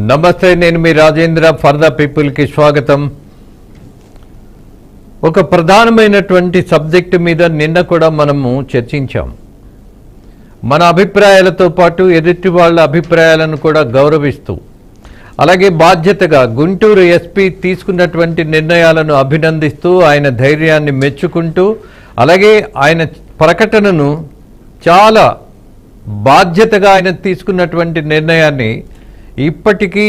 నమస్తే, నేను మీ Rajendra. For the పీపుల్కి స్వాగతం. ఒక ప్రధానమైనటువంటి సబ్జెక్టు మీద నిన్న కూడా మనము చర్చించాం. మన అభిప్రాయాలతో పాటు ఎదుటి వాళ్ళ అభిప్రాయాలను కూడా గౌరవిస్తూ, అలాగే బాధ్యతగా గుంటూరు ఎస్పీ తీసుకున్నటువంటి నిర్ణయాలను అభినందిస్తూ, ఆయన ధైర్యాన్ని మెచ్చుకుంటూ, అలాగే ఆయన ప్రకటనను చాలా బాధ్యతగా ఆయన తీసుకున్నటువంటి నిర్ణయాన్ని ఇప్పటికీ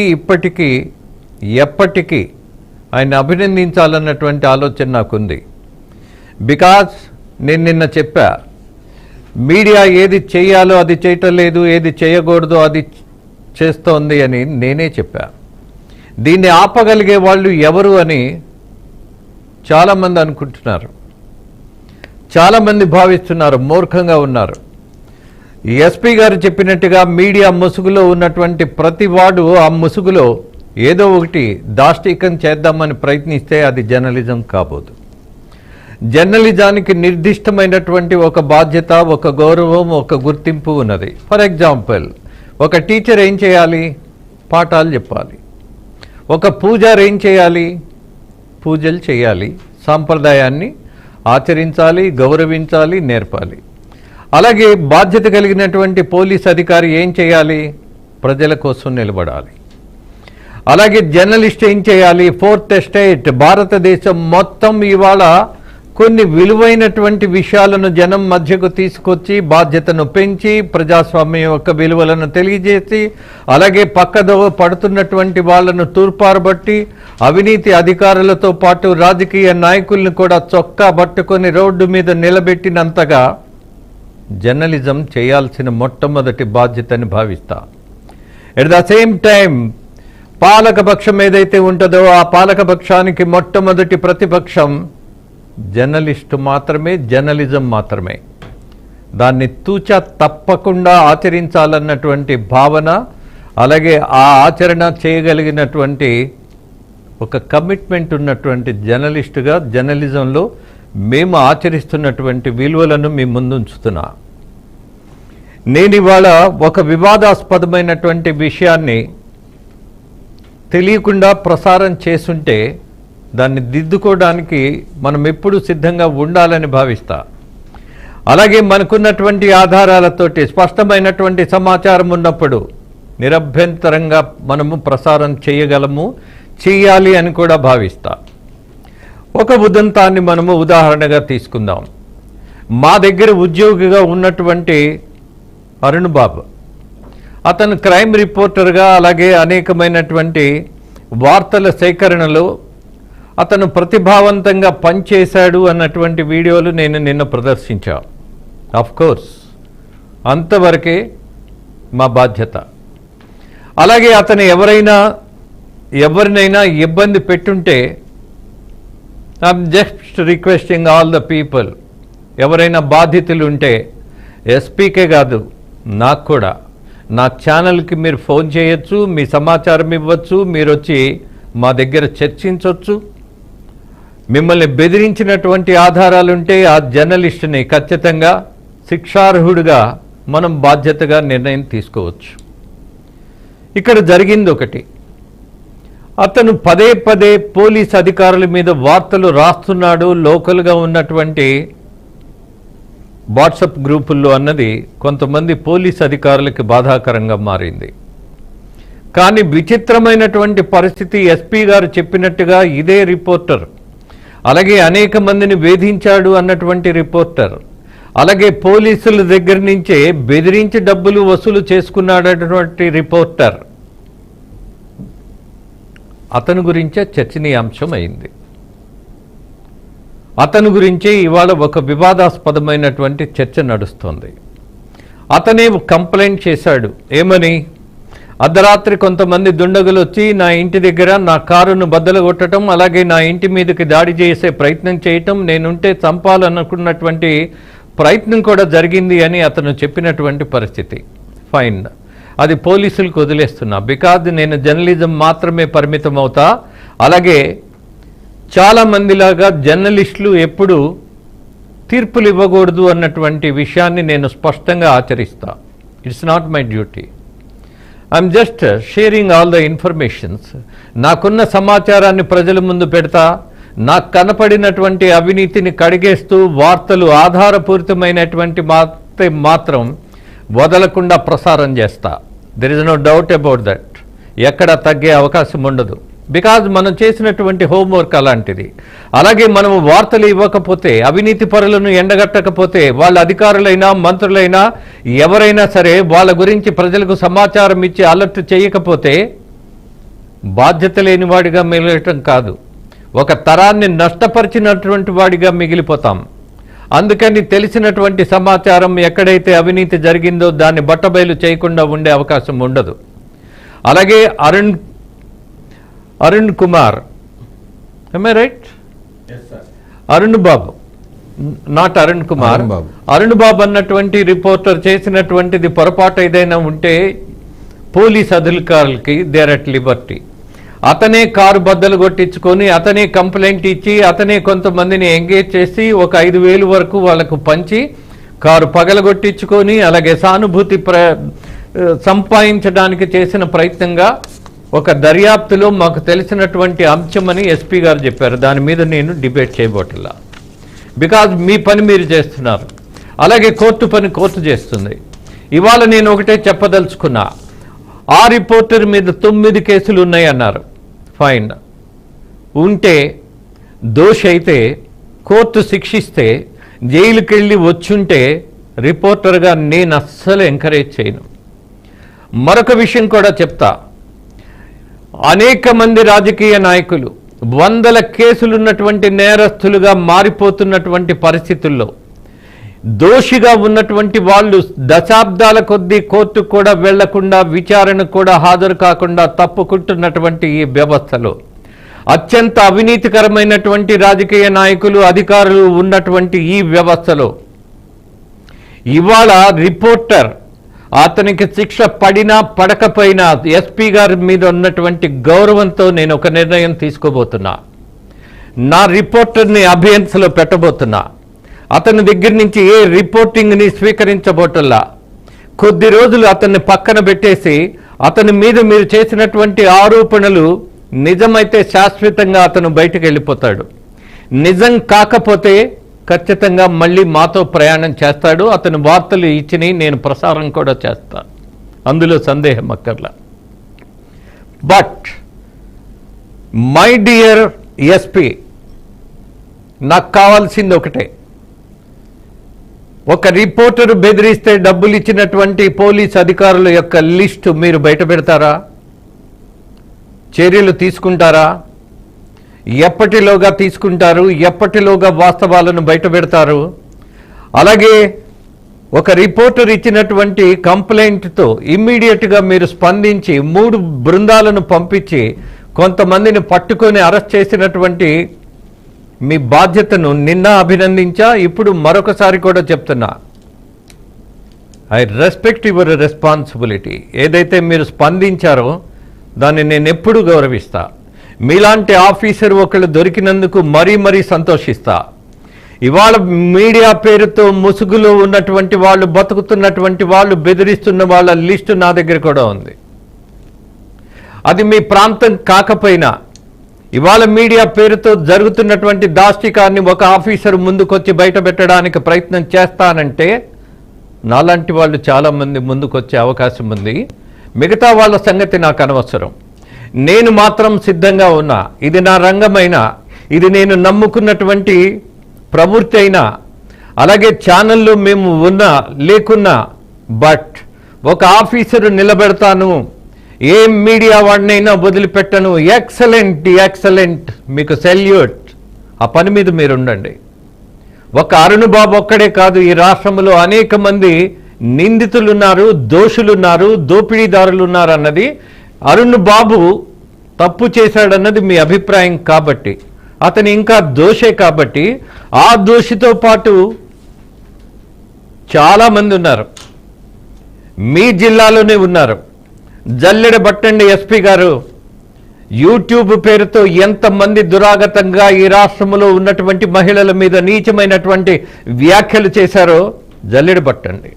ఎప్పటికీ ఆయన అభినందించాలన్నటువంటి ఆలోచన నాకుంది. బికాజ్ నేను నిన్న చెప్పా, మీడియా ఏది చేయాలో అది చేయటం లేదు, ఏది చేయకూడదో అది చేస్తోంది అని నేనే చెప్పా. దీన్ని ఆపగలిగే వాళ్ళు ఎవరు అని చాలామంది అనుకుంటున్నారు, చాలామంది భావిస్తున్నారు, మూర్ఖంగా ఉన్నారు. ఎస్పీ గారు చెప్పినట్టుగా మీడియా ముసుగులో ఉన్నటువంటి ప్రతి వాడు ఆ ముసుగులో ఏదో ఒకటి దాష్టీకం చేద్దామని ప్రయత్నిస్తే అది జర్నలిజం కాబోదు. జర్నలిజానికి నిర్దిష్టమైనటువంటి ఒక బాధ్యత, ఒక గౌరవం, ఒక గుర్తింపు ఉన్నది. ఫర్ ఎగ్జాంపుల్, ఒక టీచర్ ఏం చేయాలి? పాఠాలు చెప్పాలి. ఒక పూజారి ఏం చేయాలి? పూజలు చేయాలి. సాంప్రదాయాన్ని ఆచరించాలి, గౌరవించాలి, నేర్పాలి. అలాగే బాధ్యత కలిగినటువంటి పోలీస్ అధికారి ఏం చేయాలి? ప్రజల కోసం నిలబడాలి. అలాగే జర్నలిస్ట్ ఏం చేయాలి? ఫోర్త్ ఎస్టేట్, భారతదేశం మొత్తం ఇవాళ కొన్ని విలువైనటువంటి విషయాలను జనం మధ్యకు తీసుకొచ్చి, బాధ్యతను పెంచి, ప్రజాస్వామ్యం యొక్క విలువలను తెలియజేసి, అలాగే పక్కదో పడుతున్నటువంటి వాళ్లను తూర్పారబట్టి, అవినీతి అధికారులతో పాటు రాజకీయ నాయకులను కూడా చొక్కా పట్టుకొని రోడ్డు మీద నిలబెట్టినంతగా జర్నలిజం చేయాల్సిన మొట్టమొదటి బాధ్యతని భావిస్తా. ఎట్ ద సేమ్ టైం పాలకపక్షం ఏదైతే ఉంటుందో ఆ పాలకపక్షానికి మొట్టమొదటి ప్రతిపక్షం జర్నలిస్టు మాత్రమే, జర్నలిజం మాత్రమే. దాన్ని తూచా తప్పకుండా ఆచరించాలన్నటువంటి భావన, అలాగే ఆ ఆచరణ చేయగలిగినటువంటి ఒక కమిట్మెంట్ ఉన్నటువంటి జర్నలిస్టుగా జర్నలిజంలో మేము ఆచరిస్తున్నటువంటి విలువలను మీ ముందుంచుతున్నా. నేను ఇవాళ ఒక వివాదాస్పదమైనటువంటి విషయాన్ని తెలియకుండా ప్రసారం చేసుంటే దాన్ని దిద్దుకోవడానికి మనం ఎప్పుడూ సిద్ధంగా ఉండాలని భావిస్తా. అలాగే మనకున్నటువంటి ఆధారాలతోటి స్పష్టమైనటువంటి సమాచారం ఉన్నప్పుడు నిరభ్యంతరంగా మనము ప్రసారం చేయగలము, చేయాలి అని కూడా భావిస్తా. ఒక ఉదంతాన్ని మనము ఉదాహరణగా తీసుకుందాం. మా దగ్గర ఉద్యోగిగా ఉన్నటువంటి అరుణ్ బాబు, అతను క్రైమ్ రిపోర్టర్గా, అలాగే అనేకమైనటువంటి వార్తల సేకరణలో అతను ప్రతిభావంతంగా పనిచేశాడు అన్నటువంటి వీడియోలు నేను నిన్న ప్రదర్శించా. ఆఫ్ కోర్స్ అంతవరకే మా బాధ్యత. అలాగే అతను ఎవరినైనా ఇబ్బంది పెట్టుంటే I'm just requesting all the people, ఎవరైనా బాధితులు ఉంటే ఎస్పీకే కాదు, నాకు కూడా, నా ఛానల్కి మీరు ఫోన్ చేయొచ్చు, మీ సమాచారం ఇవ్వచ్చు, మీరు వచ్చి మా దగ్గర చర్చించవచ్చు. మిమ్మల్ని బెదిరించినటువంటి ఆధారాలుంటే ఆ జర్నలిస్టుని ఖచ్చితంగా శిక్షార్హుడిగా మనం బాధ్యతగా నిర్ణయం తీసుకోవచ్చు. ఇక్కడ జరిగింది ఒకటి, అతను పదే పోలీస్ అధికారుల మీద వార్తలు రాస్తున్నాడు లోకల్గా ఉన్నటువంటి వాట్సాప్ గ్రూపుల్లో అన్నది కొంతమంది పోలీస్ అధికారులకి బాధాకరంగా మారింది. కానీ విచిత్రమైనటువంటి పరిస్థితి, ఎస్పీ గారు చెప్పినట్టుగా ఇదే రిపోర్టర్, అలాగే అనేక మందిని వేధించాడు అన్నటువంటి రిపోర్టర్, అలాగే పోలీసుల దగ్గర నుంచే బెదిరించి డబ్బులు వసూలు చేసుకున్నాడటువంటి రిపోర్టర్, అతని గురించే చర్చనీయాంశం అయింది. అతని గురించే ఇవాళ ఒక వివాదాస్పదమైనటువంటి చర్చ నడుస్తోంది. అతనే కంప్లైంట్ చేశాడు. ఏమని? అర్ధరాత్రి కొంతమంది దుండగులు వచ్చి నా ఇంటి దగ్గర నా కారును బద్దలు కొట్టడం, అలాగే నా ఇంటి మీదకి దాడి చేసే ప్రయత్నం చేయటం, నేనుంటే చంపాలనుకున్నటువంటి ప్రయత్నం కూడా జరిగింది అని అతను చెప్పినటువంటి పరిస్థితి. ఫైన్, అది పోలీసులకు వదిలేస్తున్నా. బికాజ్ నేను జర్నలిజం మాత్రమే పరిమితం అవుతా. అలాగే చాలామందిలాగా జర్నలిస్టులు ఎప్పుడు తీర్పులు ఇవ్వకూడదు అన్నటువంటి విషయాన్ని నేను స్పష్టంగా ఆచరిస్తా. It's not my duty. I'm just sharing all the informations. నాకున్న సమాచారాన్ని ప్రజల ముందు పెడతా, నాకు కనపడినటువంటి అవినీతిని కడిగేస్తూ వార్తలు ఆధారపూరితమైనటువంటి మాత్రం వదలకుండా ప్రసారం చేస్తా. There is no doubt about that. ఎక్కడ తగ్గే అవకాశం ఉండదు. బికాజ్ మనం చేసినటువంటి హోంవర్క్ అలాంటిది. అలాగే మనం వార్తలు ఇవ్వకపోతే, అవినీతి పరులను ఎండగట్టకపోతే, వాళ్ళ అధికారులైనా మంత్రులైనా ఎవరైనా సరే వాళ్ళ గురించి ప్రజలకు సమాచారం ఇచ్చి అలర్ట్ చేయకపోతే బాధ్యత లేనివాడిగా మిగలటం కాదు, ఒక తరాన్ని నష్టపరిచినటువంటి వాడిగా మిగిలిపోతాం. అందుకని తెలిసినటువంటి సమాచారం ఎక్కడైతే అవినీతి జరిగిందో దాన్ని బట్టబయలు చేయకుండా ఉండే అవకాశం ఉండదు. అలాగే అరుణ్ కుమార్, రైట్, అరుణ్ బాబు, నాట్ అరుణ్ కుమార్, అరుణ్ బాబు అన్నటువంటి రిపోర్టర్ చేసినటువంటిది పొరపాటు ఏదైనా ఉంటే పోలీస్ అధికారులకి దేర్ అట్ లిబర్టీ. అతనే కారు బద్దలు కొట్టించుకొని, అతనే కంప్లైంట్ ఇచ్చి, అతనే కొంతమందిని ఎంగేజ్ చేసి ఒక 5,000 వరకు వాళ్ళకు పంచి కారు పగలగొట్టించుకొని, అలాగే సానుభూతి సంపాదించడానికి చేసిన ప్రయత్నంగా ఒక దర్యాప్తులో మాకు తెలిసినటువంటి అంశమని ఎస్పీ గారు చెప్పారు. దాని మీద నేను డిబేట్ చేయబోట్లా. బికాజ్ మీ పని మీరు చేస్తున్నారు, అలాగే కోర్టు పని కోర్టు చేస్తుంది. ఇవాళ నేను ఒకటే చెప్పదలుచుకున్నా, ఆ రిపోర్టర్ మీద 9 కేసులు ఉన్నాయన్నారు. ఫైన్, ఉంటే దోషి అయితే కోర్టు శిక్షిస్తే జైలుకి వెళ్ళి వచ్చుంటే రిపోర్టర్గా నేను అస్సలు ఎంకరేజ్ చేయను. మరొక విషయం కూడా చెప్తా, అనేక మంది రాజకీయ నాయకులు 100 కేసులున్నటువంటి నేరస్తులుగా మారిపోతున్నటువంటి పరిస్థితుల్లో దోషిగా ఉన్నటువంటి వాళ్ళు దశాబ్దాల కొద్దీ కోర్టు కూడా వెళ్లకుండా, విచారణ కూడా హాజరు కాకుండా తప్పుకుంటున్నటువంటి ఈ వ్యవస్థలో అత్యంత అవినీతికరమైనటువంటి రాజకీయ నాయకులు, అధికారులు ఉన్నటువంటి ఈ వ్యవస్థలో ఇవాళ రిపోర్టర్ అతనికి శిక్ష పడినా పడకపోయినా ఎస్పీ గారి మీద ఉన్నటువంటి గౌరవంతో నేను ఒక నిర్ణయం తీసుకోబోతున్నా. నా రిపోర్టర్ని అభియన్స్లో పెట్టబోతున్నా. అతని దగ్గర నుంచి ఏ రిపోర్టింగ్ని స్వీకరించబోటల్లా. కొద్ది రోజులు అతన్ని పక్కన పెట్టేసి అతని మీద మీరు చేసినటువంటి ఆరోపణలు నిజమైతే శాశ్వతంగా అతను బయటకు వెళ్ళిపోతాడు. నిజం కాకపోతే ఖచ్చితంగా మళ్ళీ మాతో ప్రయాణం చేస్తాడు. అతను వార్తలు ఇచ్చిని నేను ప్రసారం కూడా చేస్తాను, అందులో సందేహం అక్కర్లా. బట్ మై డియర్ ఎస్పీ, నాకు కావాల్సింది ఒకటే, ఒక రిపోర్టర్ బెదిరిస్తే డబ్బులు ఇచ్చినటువంటి పోలీస్ అధికారుల యొక్క లిస్టు మీరు బయట పెడతారా? చర్యలు తీసుకుంటారా? ఎప్పటిలోగా తీసుకుంటారు? ఎప్పటిలోగా వాస్తవాలను బయట పెడతారు? అలాగే ఒక రిపోర్టర్ ఇచ్చినటువంటి కంప్లైంట్తో ఇమ్మీడియట్గా మీరు స్పందించి 3 బృందాలను పంపించి కొంతమందిని పట్టుకొని అరెస్ట్ చేసినటువంటి మీ బాధ్యతను నిన్న అభినందించా, ఇప్పుడు మరొకసారి కూడా చెప్తున్నా, ఐ రెస్పెక్ట్ యువర్ రెస్పాన్సిబిలిటీ. ఏదైతే మీరు స్పందించారో దాన్ని నేను ఎప్పుడు గౌరవిస్తా. మీలాంటి ఆఫీసర్ ఒకళ్ళు దొరికినందుకు మరీ సంతోషిస్తా. ఇవాళ మీడియా పేరుతో ముసుగులో ఉన్నటువంటి వాళ్ళు, బతుకుతున్నటువంటి వాళ్ళు, బెదిరిస్తున్న వాళ్ళ లిస్టు నా దగ్గర కూడా ఉంది. అది మీ ప్రాంతం కాకపోయినా ఇవాళ మీడియా పేరుతో జరుగుతున్నటువంటి దాష్టికాన్ని ఒక ఆఫీసర్ ముందుకొచ్చి బయట పెట్టడానికి ప్రయత్నం చేస్తానంటే నాలాంటి వాళ్ళు చాలామంది ముందుకొచ్చే అవకాశం ఉంది. మిగతా వాళ్ళ సంగతి నాకు అనవసరం. నేను మాత్రం సిద్ధంగా ఉన్నా. ఇది నా రంగమైనా, ఇది నేను నమ్ముకున్నటువంటి ప్రవృత్తి అయినా, అలాగే ఛానల్లో మేము ఉన్నా లేకున్నా, బట్ ఒక ఆఫీసరు నిలబెడతాను, ఏ మీడియా వాడినైనా వదిలిపెట్టను. ఎక్సలెంట్, మీకు సెల్యూట్. ఆ పని మీద మీరు ఉండండి. ఒక అరుణ్ బాబు ఒక్కడే కాదు, ఈ రాష్ట్రంలో అనేక మంది నిందితులున్నారు, దోషులున్నారు, దోపిడీదారులు ఉన్నారు అన్నది, అరుణ్ బాబు తప్పు చేశాడన్నది మీ అభిప్రాయం కాబట్టి, అతను ఇంకా దోషే కాబట్టి, ఆ దోషితో పాటు చాలామంది ఉన్నారు, మీ జిల్లాలోనే ఉన్నారు. జల్లెడబట్టండి ఎస్పీ గారు. యూట్యూబ్ పేరుతో ఎంతమంది దురాగతంగా ఈ రాష్ట్రంలో ఉన్నటువంటి మహిళల మీద నీచమైనటువంటి వ్యాఖ్యలు చేశారో జల్లెడబట్టండి,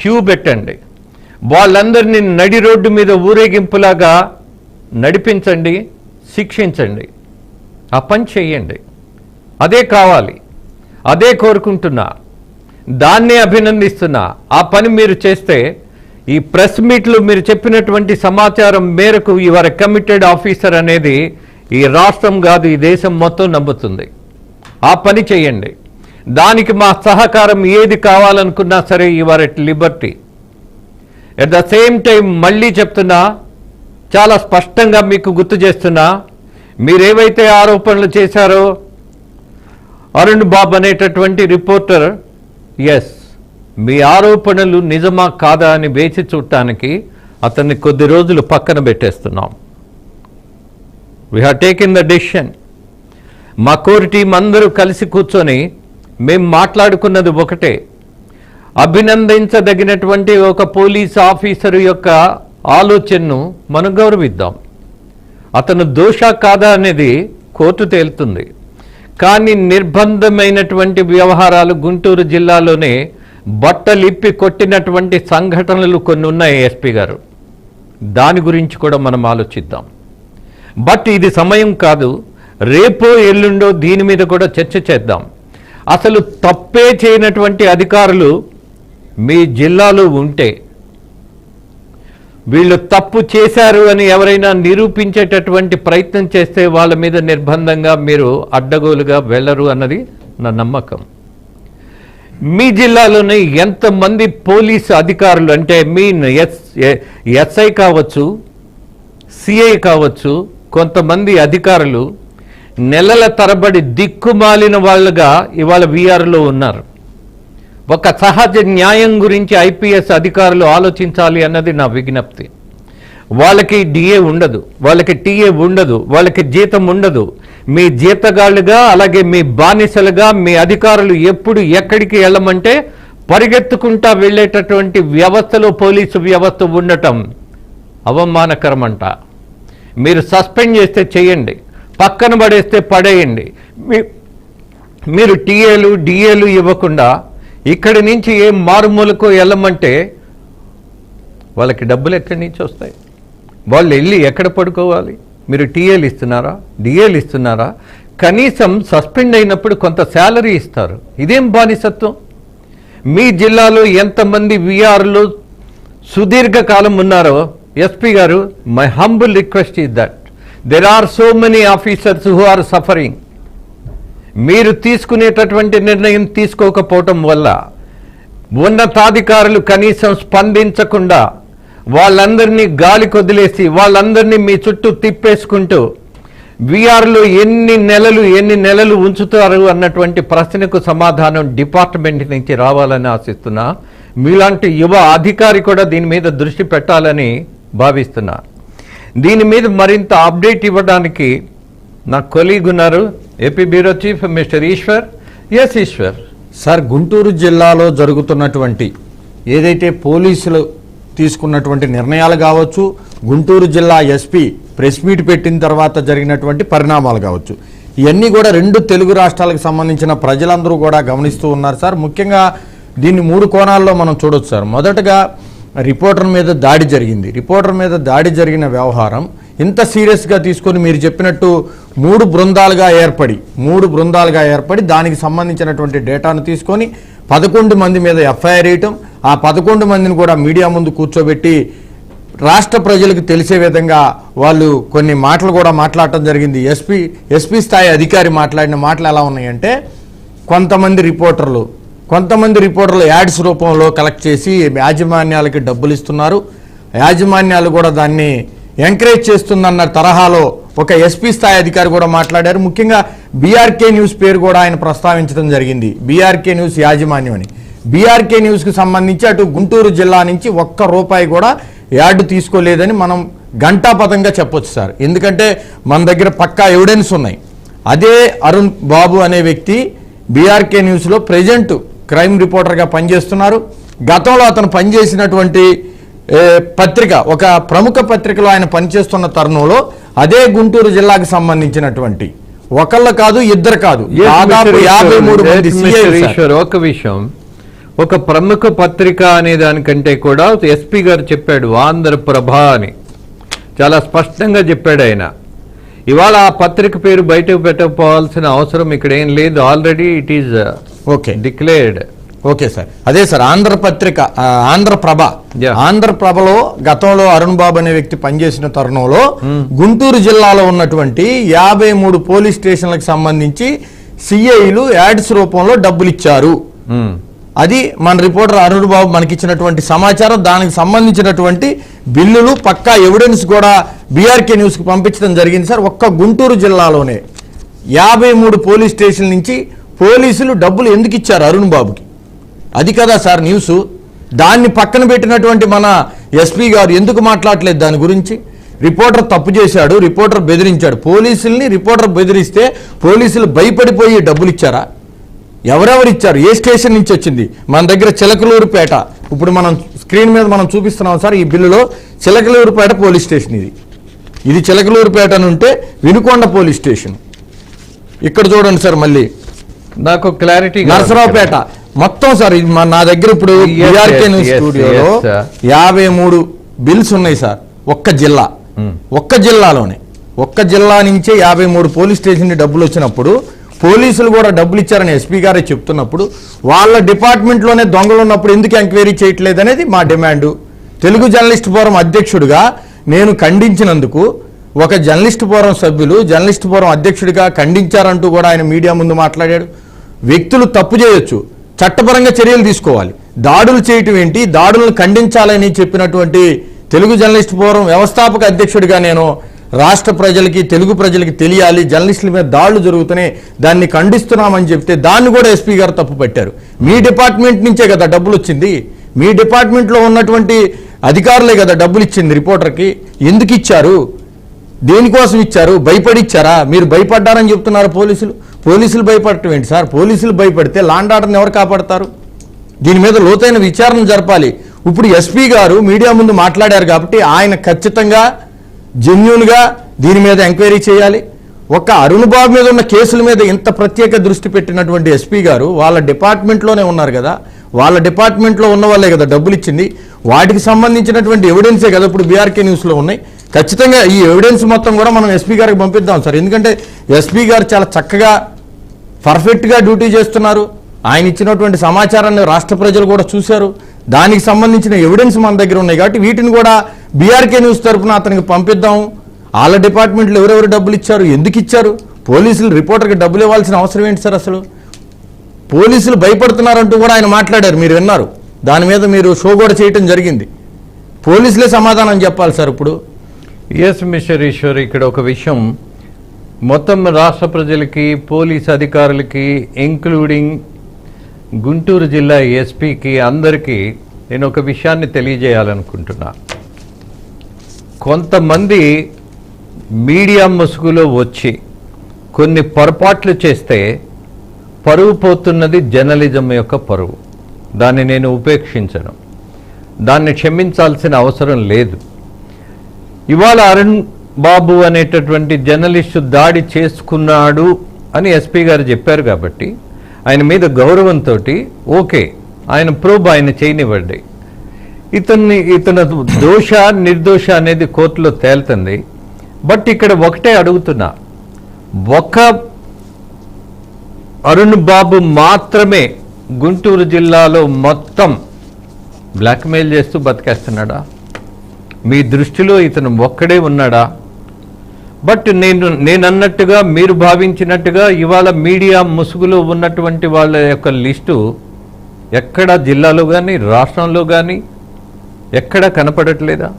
క్యూ పెట్టండి. వాళ్ళందరినీ నడి రోడ్డు మీద ఊరేగింపులాగా నడిపించండి, శిక్షించండి, ఆ పని చెయ్యండి. అదే కావాలి, అదే కోరుకుంటున్నా, దాన్నే అభినందిస్తున్నా. ఆ పని మీరు చేస్తే ఈ ప్రెస్ మీట్లు మీరు చెప్పినటువంటి సమాచారం మేరకు యువర్ కమిటెడ్ ఆఫీసర్ అనేది ఈ రాష్ట్రం కాదు, ఈ దేశం మొత్తం నమ్ముతుంది. ఆ పని చేయండి. దానికి మా సహకారం ఏది కావాలనుకున్నా సరే your at Liberty. At the same time మళ్ళీ చెప్తున్నా, చాలా స్పష్టంగా మీకు గుర్తు చేస్తున్నా, మీరేవైతే ఆరోపణలు చేశారో అరుణ్ బాబు అనేటటువంటి రిపోర్టర్, ఎస్, మీ ఆరోపణలు నిజమా కాదా అని వేచి చూడటానికి అతన్ని కొద్ది రోజులు పక్కన పెట్టేస్తున్నాం. We have taken the decision. మా కోర్ టీం అందరూ కలిసి కూర్చొని మేము మాట్లాడుకున్నది ఒకటే, అభినందించదగినటువంటి ఒక పోలీస్ ఆఫీసరు యొక్క ఆలోచనను మనం గౌరవిద్దాం. అతను దోషా కాదా అనేది కోర్టు తేలుతుంది. కానీ నిర్బంధమైనటువంటి వ్యవహారాలు గుంటూరు జిల్లాలోనే బట్టలిప్పి కొట్టినటువంటి సంఘటనలు కొన్ని ఉన్నాయి ఎస్పీ గారు. దాని గురించి కూడా మనం ఆలోచిద్దాం. బట్ ఇది సమయం కాదు, రేపో ఎల్లుండో దీని మీద కూడా చర్చ చేద్దాం. అసలు తప్పే చేయనటువంటి అధికారులు మీ జిల్లాలో ఉంటే, వీళ్ళు తప్పు చేశారు అని ఎవరైనా నిరూపించేటటువంటి ప్రయత్నం చేస్తే వాళ్ళ మీద నిర్బంధంగా మీరు అడ్డగోలుగా వెళ్ళరు అన్నది నా నమ్మకం. మీ జిల్లాలోనే ఎంతమంది పోలీసు అధికారులు అంటే ఎస్ఐ కావచ్చు, సిఐ కావచ్చు, కొంతమంది అధికారులు నెలల తరబడి దిక్కుమాలిన వాళ్ళుగా ఇవాళ వీఆర్లో ఉన్నారు. ఒక సహజ న్యాయం గురించి ఐపీఎస్ అధికారులు ఆలోచించాలి అన్నది నా విజ్ఞప్తి. వాళ్ళకి డిఏ ఉండదు, వాళ్ళకి టీఏ ఉండదు, వాళ్ళకి జీతం ఉండదు. మీ జీతగాళ్ళుగా అలాగే మీ బానిసలుగా మీ అధికారులు ఎప్పుడు ఎక్కడికి వెళ్ళమంటే పరిగెత్తుకుంటా వెళ్ళేటటువంటి వ్యవస్థలో పోలీసు వ్యవస్థ ఉండటం అవమానకరమంట. మీరు సస్పెండ్ చేస్తే చేయండి, పక్కన పడేస్తే పడేయండి. మీరు టీఏలు డిఏలు ఇవ్వకుండా ఇక్కడి నుంచి ఏం మారుమూలకో వెళ్ళమంటే వాళ్ళకి డబ్బులు ఎక్కడి నుంచి వస్తాయి? వాళ్ళు వెళ్ళి ఎక్కడ పడుకోవాలి? మీరు టీఏలు ఇస్తున్నారా, డిఏలు ఇస్తున్నారా? కనీసం సస్పెండ్ అయినప్పుడు కొంత శాలరీ ఇస్తారు. ఇదేం బానిసత్వం? మీ జిల్లాలో ఎంతమంది వీఆర్లు సుదీర్ఘకాలం ఉన్నారో ఎస్పీ గారు, my humble request is that there are so many officers who are suffering. మీరు తీసుకునేటటువంటి నిర్ణయం తీసుకోకపోవటం వల్ల ఉన్నతాధికారులు కనీసం స్పందించకుండా వాళ్ళందరినీ గాలి కొదిలేసి వాళ్ళందరినీ మీ చుట్టూ తిప్పేసుకుంటూ వీఆర్లో ఎన్ని నెలలు ఉంచుతారు అన్నటువంటి ప్రశ్నకు సమాధానం డిపార్ట్మెంట్ నుంచి రావాలని ఆశిస్తున్నా. మీలాంటి యువ అధికారి కూడా దీని మీద దృష్టి పెట్టాలని భావిస్తున్నా. దీని మీద మరింత అప్డేట్ ఇవ్వడానికి నా కొలీగ్ ఉన్నారు, AP bureau chief mister Eshwar. Yes Eshwar sir, Guntur జిల్లాలో జరుగుతున్నటువంటి ఏదైతే పోలీసులు తీసుకున్నటువంటి నిర్ణయాలు కావచ్చు, గుంటూరు జిల్లా ఎస్పీ ప్రెస్ మీట్ పెట్టిన తర్వాత జరిగినటువంటి పరిణామాలు కావచ్చు, ఇవన్నీ కూడా రెండు తెలుగు రాష్ట్రాలకు సంబంధించిన ప్రజలందరూ కూడా గమనిస్తూ ఉన్నారు సార్. ముఖ్యంగా దీన్ని 3 కోణాల్లో మనం చూడొచ్చు సార్. మొదటగా రిపోర్టర్ మీద దాడి జరిగింది. రిపోర్టర్ మీద దాడి జరిగిన వ్యవహారం ఇంత సీరియస్గా తీసుకొని మీరు చెప్పినట్టు 3 బృందాలుగా ఏర్పడి దానికి సంబంధించినటువంటి డేటాను తీసుకొని 11 మంది మీద ఎఫ్ఐఆర్ వేయటం, ఆ 11 మందిని కూడా మీడియా ముందు కూర్చోబెట్టి రాష్ట్ర ప్రజలకు తెలిసే విధంగా వాళ్ళు కొన్ని మాటలు కూడా మాట్లాడటం జరిగింది. ఎస్పీ స్థాయి అధికారి మాట్లాడిన మాటలు ఎలా ఉన్నాయంటే, కొంతమంది రిపోర్టర్లు యాడ్స్ రూపంలో కలెక్ట్ చేసి యాజమాన్యాలకి డబ్బులు ఇస్తున్నారు, యాజమాన్యాలు కూడా దాన్ని ఎంకరేజ్ చేస్తుందన్న తరహాలో ఒక ఎస్పీ స్థాయి అధికారి కూడా మాట్లాడారు. ముఖ్యంగా బీఆర్కే న్యూస్ పేరు కూడా ఆయన ప్రస్తావించడం జరిగింది. బీఆర్కే న్యూస్ యాజమాన్యం అని. బీఆర్కే న్యూస్కి సంబంధించి అటు గుంటూరు జిల్లా నుంచి ₹1 కూడా యాడ్ తీసుకోలేదని మనం ఘంటాపథంగా చెప్పొచ్చు సార్. ఎందుకంటే మన దగ్గర పక్కా ఎవిడెన్స్ ఉన్నాయి. అదే అరుణ్ బాబు అనే వ్యక్తి బీఆర్కే న్యూస్లో ప్రెజెంట్ క్రైమ్ రిపోర్టర్గా పనిచేస్తున్నారు. గతంలో అతను పనిచేసినటువంటి పత్రిక, ఒక ప్రముఖ పత్రికలో ఆయన పనిచేస్తున్న తరుణంలో అదే గుంటూరు జిల్లాకు సంబంధించినటువంటి ఒకళ్ళు కాదు, ఇద్దరు కాదు, దాదాపు 53 మంది. ఒక విషయం, ఒక ప్రముఖ పత్రిక అనే దానికంటే కూడా ఎస్పీ గారు చెప్పాడు ఆంధ్రప్రభ అని, చాలా స్పష్టంగా చెప్పాడు ఆయన. ఇవాళ ఆ పత్రిక పేరు బయటకు పెట్టకపోవాల్సిన అవసరం ఇక్కడ ఏం లేదు, already it is okay declared. Okay sir, అదే సార్ ఆంధ్రపత్రిక ఆంధ్రప్రభ. ఆంధ్రప్రభలో గతంలో అరుణ్ బాబు అనే వ్యక్తి పనిచేసిన తరుణంలో గుంటూరు జిల్లాలో ఉన్నటువంటి 53 పోలీస్ స్టేషన్లకు సంబంధించి సిఐలు యాడ్స్ రూపంలో డబ్బులు ఇచ్చారు. అది మన రిపోర్టర్ అరుణ్ బాబు మనకిచ్చినటువంటి సమాచారం. దానికి సంబంధించినటువంటి బిల్లులు పక్కా ఎవిడెన్స్ కూడా బీఆర్కే న్యూస్ కి పంపించడం జరిగింది సార్. ఒక్క గుంటూరు జిల్లాలోనే 53 పోలీస్ స్టేషన్ల నుంచి పోలీసులు డబ్బులు ఎందుకు ఇచ్చారు అరుణ్ బాబుకి? అది కదా సార్ న్యూస్. దాన్ని పక్కన పెట్టినటువంటి మన ఎస్పీ గారు ఎందుకు మాట్లాడలేదు దాని గురించి? రిపోర్టర్ తప్పు చేశాడు, రిపోర్టర్ బెదిరించాడు. పోలీసుల్ని రిపోర్టర్ బెదిరిస్తే పోలీసులు భయపడిపోయి డబ్బులు ఇచ్చారా? ఎవరెవరు ఇచ్చారు? ఏ స్టేషన్ నుంచి వచ్చింది? మన దగ్గర చిలకలూరుపేట, ఇప్పుడు మనం స్క్రీన్ మీద మనం చూపిస్తున్నాం సార్ ఈ బిల్లులో చిలకలూరుపేట పోలీస్ స్టేషన్. ఇది చిలకలూరుపేట అని ఉంటే వినుకొండ పోలీస్ స్టేషన్. ఇక్కడ చూడండి సార్, మళ్ళీ నాకు క్లారిటీ. నరసరావుపేట మొత్తం సార్. ఇది నా దగ్గర ఇప్పుడు బీఆర్కే న్యూస్ స్టూడియోలో 53 బిల్స్ ఉన్నాయి సార్. ఒక్క జిల్లాలోనే ఒక్క జిల్లా నుంచే 53 పోలీస్ స్టేషన్ డబ్బులు వచ్చినప్పుడు పోలీసులు కూడా డబ్బులు ఇచ్చారని ఎస్పీ గారే చెప్తున్నప్పుడు వాళ్ళ డిపార్ట్మెంట్లోనే దొంగలు ఉన్నప్పుడు ఎందుకు ఎంక్వైరీ చేయట్లేదు అనేది మా డిమాండ్. తెలుగు జర్నలిస్ట్ ఫోరం అధ్యక్షుడిగా నేను ఖండించినందుకు ఒక జర్నలిస్ట్ ఫోరం సభ్యులు జర్నలిస్ట్ ఫోరం అధ్యక్షుడిగా ఖండించారంటూ కూడా ఆయన మీడియా ముందు మాట్లాడాడు. వ్యక్తులు తప్పు చేయొచ్చు, చట్టపరంగా చర్యలు తీసుకోవాలి, దాడులు చేయటం ఏంటి, దాడులను ఖండించాలని చెప్పినటువంటి తెలుగు జర్నలిస్ట్ ఫోరం వ్యవస్థాపక అధ్యక్షుడిగా నేను రాష్ట్ర ప్రజలకి తెలుగు ప్రజలకి తెలియాలి, జర్నలిస్టుల మీద దాడులు జరుగుతున్నాయి, దాన్ని ఖండిస్తున్నామని చెప్తే దాన్ని కూడా ఎస్పీ గారు తప్పు పెట్టారు. మీ డిపార్ట్మెంట్ నుంచే కదా డబ్బులు వచ్చింది, మీ డిపార్ట్మెంట్లో ఉన్నటువంటి అధికారులే కదా డబ్బులు ఇచ్చింది రిపోర్టర్కి. ఎందుకు ఇచ్చారు? దేనికోసం ఇచ్చారు? భయపడి ఇచ్చారా? మీరు భయపడ్డారని చెప్తున్నారు పోలీసులు భయపడటం ఏంటి సార్? పోలీసులు భయపడితే లాండ్ ఆర్డర్ని ఎవరు కాపాడతారు? దీని మీద లోతైన విచారణ జరపాలి. ఇప్పుడు ఎస్పీ గారు మీడియా ముందు మాట్లాడారు కాబట్టి ఆయన ఖచ్చితంగా జెన్యూన్గా దీని మీద ఎంక్వైరీ చేయాలి. ఒక అరుణ్ బాబు మీద ఉన్న కేసుల మీద ఇంత ప్రత్యేక దృష్టి పెట్టినటువంటి ఎస్పీ గారు వాళ్ళ డిపార్ట్మెంట్లోనే ఉన్నారు కదా, వాళ్ళ డిపార్ట్మెంట్లో ఉన్న వాళ్ళే కదా డబ్బులు ఇచ్చింది, వాటికి సంబంధించినటువంటి ఎవిడెన్సే కదా ఇప్పుడు బీఆర్కే న్యూస్లో ఉన్నాయి. ఖచ్చితంగా ఈ ఎవిడెన్స్ మొత్తం కూడా మనం ఎస్పీ గారికి పంపిద్దాం సార్. ఎందుకంటే ఎస్పీ గారు చాలా చక్కగా పర్ఫెక్ట్గా డ్యూటీ చేస్తున్నారు. ఆయన ఇచ్చినటువంటి సమాచారాన్ని రాష్ట్ర ప్రజలు కూడా చూశారు. దానికి సంబంధించిన ఎవిడెన్స్ మన దగ్గర ఉన్నాయి కాబట్టి వీటిని కూడా బీఆర్కే న్యూస్ తరఫున అతనికి పంపిద్దాం. వాళ్ళ డిపార్ట్మెంట్లో ఎవరెవరు డబ్బులు ఇచ్చారు, ఎందుకు ఇచ్చారు, పోలీసులు రిపోర్టర్కి డబ్బులు ఇవ్వాల్సిన అవసరం ఏంటి సార్? అసలు పోలీసులు భయపడుతున్నారంటూ కూడా ఆయన మాట్లాడారు, మీరు విన్నారు. దాని మీద మీరు షో కూడా చేయటం జరిగింది. పోలీసులే సమాధానం చెప్పాలి సార్ ఇప్పుడు. ఎస్ మిస్టర్ ఈశ్వర్, ఇక్కడ ఒక విషయం మొత్తం రాష్ట్ర ప్రజలకి పోలీస్ అధికారులకి ఇంక్లూడింగ్ గుంటూరు జిల్లా ఎస్పీకి అందరికీ నేను ఒక విషయాన్ని తెలియజేయాలనుకుంటున్నా. కొంతమంది మీడియా ముసుగులో వచ్చి కొన్ని పొరపాట్లు చేస్తే పరువు పోతున్నది జర్నలిజం యొక్క పరువు. దాన్ని నేను ఉపేక్షించను, దాన్ని క్షమించాల్సిన అవసరం లేదు. ఇవాళ అరుణ్ బాబు అనేటటువంటి జర్నలిస్టు దాడి చేసుకున్నాడు అని ఎస్పీ గారు చెప్పారు కాబట్టి ఆయన మీద గౌరవంతో ఓకే, ఆయన ప్రోబ్ ఆయన చేయనివ్వండి. ఇతను దోష నిర్దోష అనేది కోర్టులో తేలుతుంది. బట్ ఇక్కడ ఒకటే అడుగుతున్నా, ఒక్క అరుణ్ బాబు మాత్రమే గుంటూరు జిల్లాలో మొత్తం బ్లాక్మెయిల్ చేస్తూ బతికేస్తున్నాడా? మీ దృష్టిలో ఇతను ఒక్కడే ఉన్నాడా? బట్ నేను అన్నట్టుగా మీరు భావించినట్టుగా ఇవాళ మీడియా ముసుగులో ఉన్నటువంటి వాళ్ళ యొక్క లిస్టు ఎక్కడ జిల్లాలో కానీ రాష్ట్రంలో కానీ ఎక్కడ కనపడట్లేదా?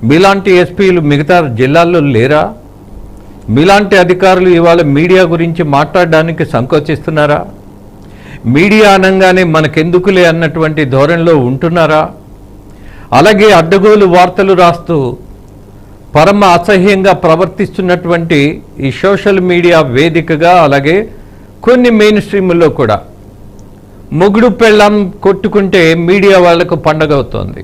మీలాంటి ఎస్పీలు మిగతా జిల్లాల్లో లేరా? మీలాంటి అధికారులు ఇవాళ మీడియా గురించి మాట్లాడడానికి సంకోచిస్తున్నారా? మీడియా అనగానే మనకెందుకులే అన్నటువంటి ధోరణిలో ఉంటున్నారా? అలాగే అడ్డగోలు వార్తలు రాస్తూ పరమ అసహ్యంగా ప్రవర్తిస్తున్నటువంటి ఈ సోషల్ మీడియా వేదికగా అలాగే కొన్ని మెయిన్ స్ట్రీముల్లో కూడా మొగుడు పెళ్ళాం కొట్టుకుంటే మీడియా వాళ్లకు పండగ అవుతోంది.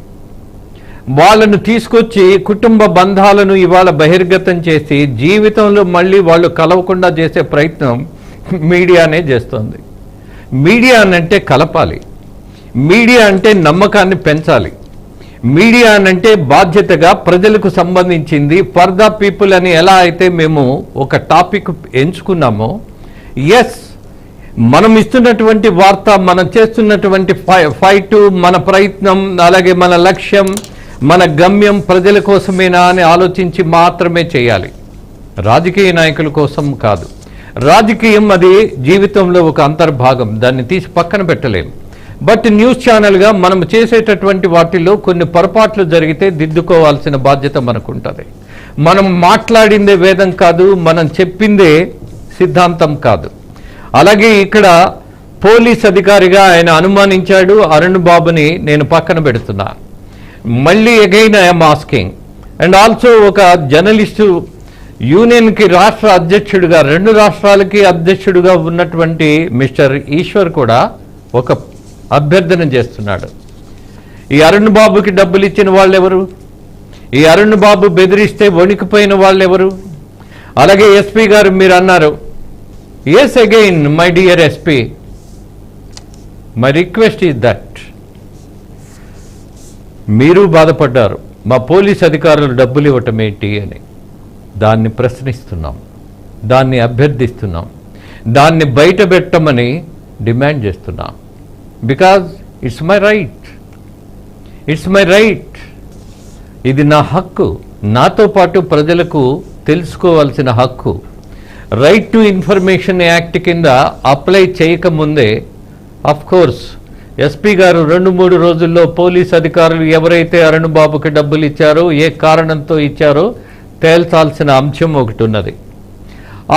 వాళ్ళను తీసుకొచ్చి కుటుంబ బంధాలను ఇవాళ బహిర్గతం చేసి జీవితంలో మళ్ళీ వాళ్ళు కలవకుండా చేసే ప్రయత్నం మీడియానే చేస్తోంది. మీడియా అంటే కలపాలి. మీడియా అంటే నమ్మకాన్ని పెంచాలి. మీడియా అంటే బాధ్యతగా ప్రజలకు సంబంధించింది, ఫర్ ద పీపుల్ అని ఎలా అయితే మేము ఒక టాపిక్ ఎంచుకున్నామో, ఎస్ మనం ఇస్తున్నటువంటి వార్త, మనం చేస్తున్నటువంటి ఫైట్, మన ప్రయత్నం, అలాగే మన లక్ష్యం, మన గమ్యం ప్రజల కోసమేనా అని ఆలోచించి మాత్రమే చేయాలి. రాజకీయ నాయకుల కోసం కాదు. రాజకీయం అది జీవితంలో ఒక అంతర్భాగం, దాన్ని తీసి పక్కన పెట్టలేము. బట్ న్యూస్ ఛానల్గా మనం చేసేటటువంటి వాటిల్లో కొన్ని పొరపాట్లు జరిగితే దిద్దుకోవాల్సిన బాధ్యత మనకుంటుంది. మనం మాట్లాడిందే వేదం కాదు, మనం చెప్పిందే సిద్ధాంతం కాదు. అలాగే ఇక్కడ పోలీస్ అధికారిగా ఆయన అనుమానించాడు అరుణ్ బాబుని, నేను పక్కన పెడుతున్నా. మళ్ళీ again I'm asking, and also ఒక జర్నలిస్టు యూనియన్కి రాష్ట్ర అధ్యక్షుడిగా, 2 రాష్ట్రాలకి అధ్యక్షుడిగా ఉన్నటువంటి మిస్టర్ ఈశ్వర్ కూడా ఒక అభ్యర్థన చేస్తున్నాడు. ఈ అరుణ్ బాబుకి డబ్బులు ఇచ్చిన వాళ్ళెవరు? ఈ అరుణ్ బాబు బెదిరిస్తే వణికిపోయిన వాళ్ళెవరు? అలాగే ఎస్పీ గారు మీరు అన్నారు, yes again my dear SP, my request is that, మీరు బాధపడ్డారు మా పోలీస్ అధికారులు డబ్బులు ఇవ్వటం ఏంటి అని. దాన్ని ప్రశ్నిస్తున్నాం, దాన్ని అభ్యర్థిస్తున్నాం, దాన్ని బయట పెట్టమని డిమాండ్ చేస్తున్నాం. Because it's my right, it's my right. ఇది నా హక్కు, నాతో పాటు ప్రజలకు తెలుసుకోవాల్సిన హక్కు. రైట్ టు ఇన్ఫర్మేషన్ యాక్ట్ కింద అప్లై చేయకముందే అఫ్ కోర్స్ ఎస్పీ గారు 2-3 రోజుల్లో పోలీస్ అధికారులు ఎవరైతే అరుణ్ బాబుకి డబ్బులు ఇచ్చారో, ఏ కారణంతో ఇచ్చారో తేల్చాల్సిన అంశం ఒకటి ఉన్నది.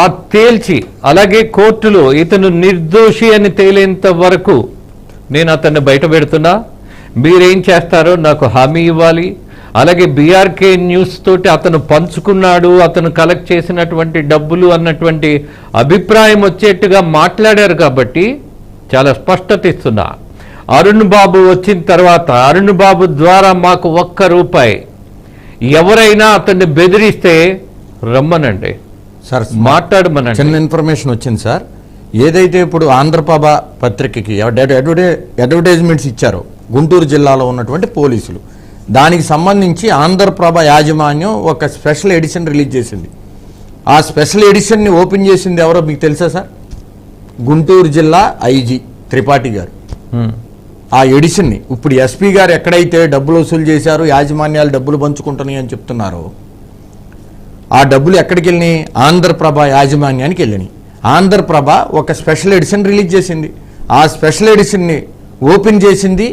ఆ తేల్చి అలాగే కోర్టులో ఇతను నిర్దోషి అని తేలేంత వరకు నేను అతన్ని బయట పెడుతున్నా. మీరేం చేస్తారో నాకు హామీ ఇవ్వాలి. అలాగే బీఆర్కే న్యూస్ తోటి అతను పంచుకున్నాడు, అతను కలెక్ట్ చేసినటువంటి డబ్బులు అన్నటువంటి అభిప్రాయం వచ్చేట్టుగా మాట్లాడారు కాబట్టి చాలా స్పష్టత ఇస్తున్నా. అరుణ్ బాబు వచ్చిన తర్వాత అరుణ్ బాబు ద్వారా మాకు 1 రూపాయి ఎవరైనా అతన్ని బెదిరిస్తే రమ్మనండి సార్, మాట్లాడమనండి. చిన్న ఇన్ఫర్మేషన్ వచ్చింది సార్. ఏదైతే ఇప్పుడు ఆంధ్రప్రభ పత్రికకి అడ్వర్టైజ్మెంట్స్ ఇచ్చారో గుంటూరు జిల్లాలో ఉన్నటువంటి పోలీసులు, దానికి సంబంధించి ఆంధ్రప్రభ యాజమాన్యం ఒక స్పెషల్ ఎడిషన్ రిలీజ్ చేసింది. ఆ స్పెషల్ ఎడిషన్ని ఓపెన్ చేసింది ఎవరో మీకు తెలుసా సార్? గుంటూరు జిల్లా ఐజీ త్రిపాఠి గారు. ఆ ఎడిషన్ని ఇప్పుడు ఎస్పీ గారు ఎక్కడైతే డబ్బులు వసూలు చేశారు, యాజమాన్యాలు డబ్బులు పంచుకుంటున్నాయి అని చెప్తున్నారో, ఆ డబ్బులు ఎక్కడికి వెళ్ళినాయి? ఆంధ్రప్రభ యాజమాన్యానికి వెళ్ళినాయి. ఆంధ్రప్రభ ఒక స్పెషల్ ఎడిషన్ రిలీజ్ చేసింది. ఆ స్పెషల్ ఎడిషన్ని ఓపెన్ చేసింది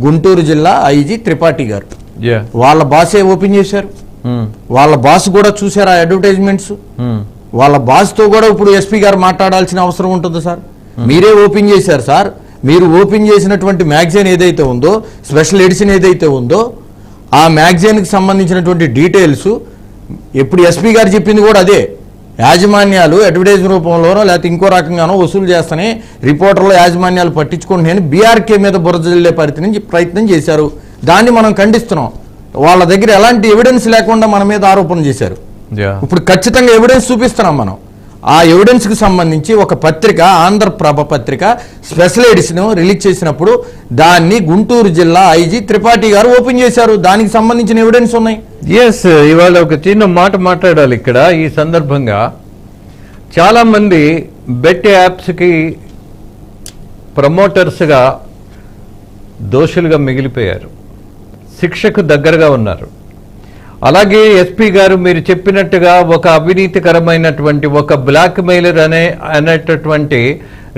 గుంటూరు జిల్లా ఐజీ త్రిపాఠి గారు. వాళ్ళ బాసే ఓపెన్ చేశారు. వాళ్ళ బాస్ కూడా చూశారు ఆ అడ్వర్టైజ్మెంట్స్. వాళ్ళ బాస్తో కూడా ఇప్పుడు ఎస్పీ గారు మాట్లాడాల్సిన అవసరం ఉంటుంది సార్. మీరే ఓపెన్ చేశారు సార్. మీరు ఓపెన్ చేసినటువంటి మ్యాగజైన్ ఏదైతే ఉందో, స్పెషల్ ఎడిషన్ ఏదైతే ఉందో, ఆ మ్యాగజైన్కి సంబంధించినటువంటి డీటెయిల్స్ ఎప్పుడు ఎస్పీ గారు చెప్పింది కూడా అదే. యాజమాన్యాలు అడ్వర్టైజ్ రూపంలోనో లేకపోతే ఇంకో రకంగానో వసూలు చేస్తానే రిపోర్టర్లు యాజమాన్యాలు పట్టించుకుంటున్నాయని బీఆర్కే మీద బురద జల్లే ప్రయత్నం చేశారు. దాన్ని మనం ఖండిస్తున్నాం. వాళ్ళ దగ్గర ఎలాంటి ఎవిడెన్స్ లేకుండా మన మీద ఆరోపణ చేశారు. ఇప్పుడు ఖచ్చితంగా ఎవిడెన్స్ చూపిస్తున్నాం మనం. ఆ ఎవిడెన్స్కి సంబంధించి ఒక పత్రిక, ఆంధ్రప్రభ పత్రిక స్పెషల్ ఎడిషన్ రిలీజ్ చేసినప్పుడు దాన్ని గుంటూరు జిల్లా ఐజీ త్రిపాఠి గారు ఓపెన్ చేశారు. దానికి సంబంధించిన ఎవిడెన్స్ ఉన్నాయి. ఎస్, ఇవాళ ఒక చిన్న మాట మాట్లాడాలి ఇక్కడ. ఈ సందర్భంగా చాలామంది బెట్ యాప్స్కి ప్రమోటర్స్గా దోషులుగా మిగిలిపోయారు, శిక్షకు దగ్గరగా ఉన్నారు. అలాగే ఎస్పీ గారు మీరు చెప్పినట్టుగా ఒక అవినీతికరమైనటువంటి ఒక బ్లాక్ మెయిలర్ అనేటటువంటి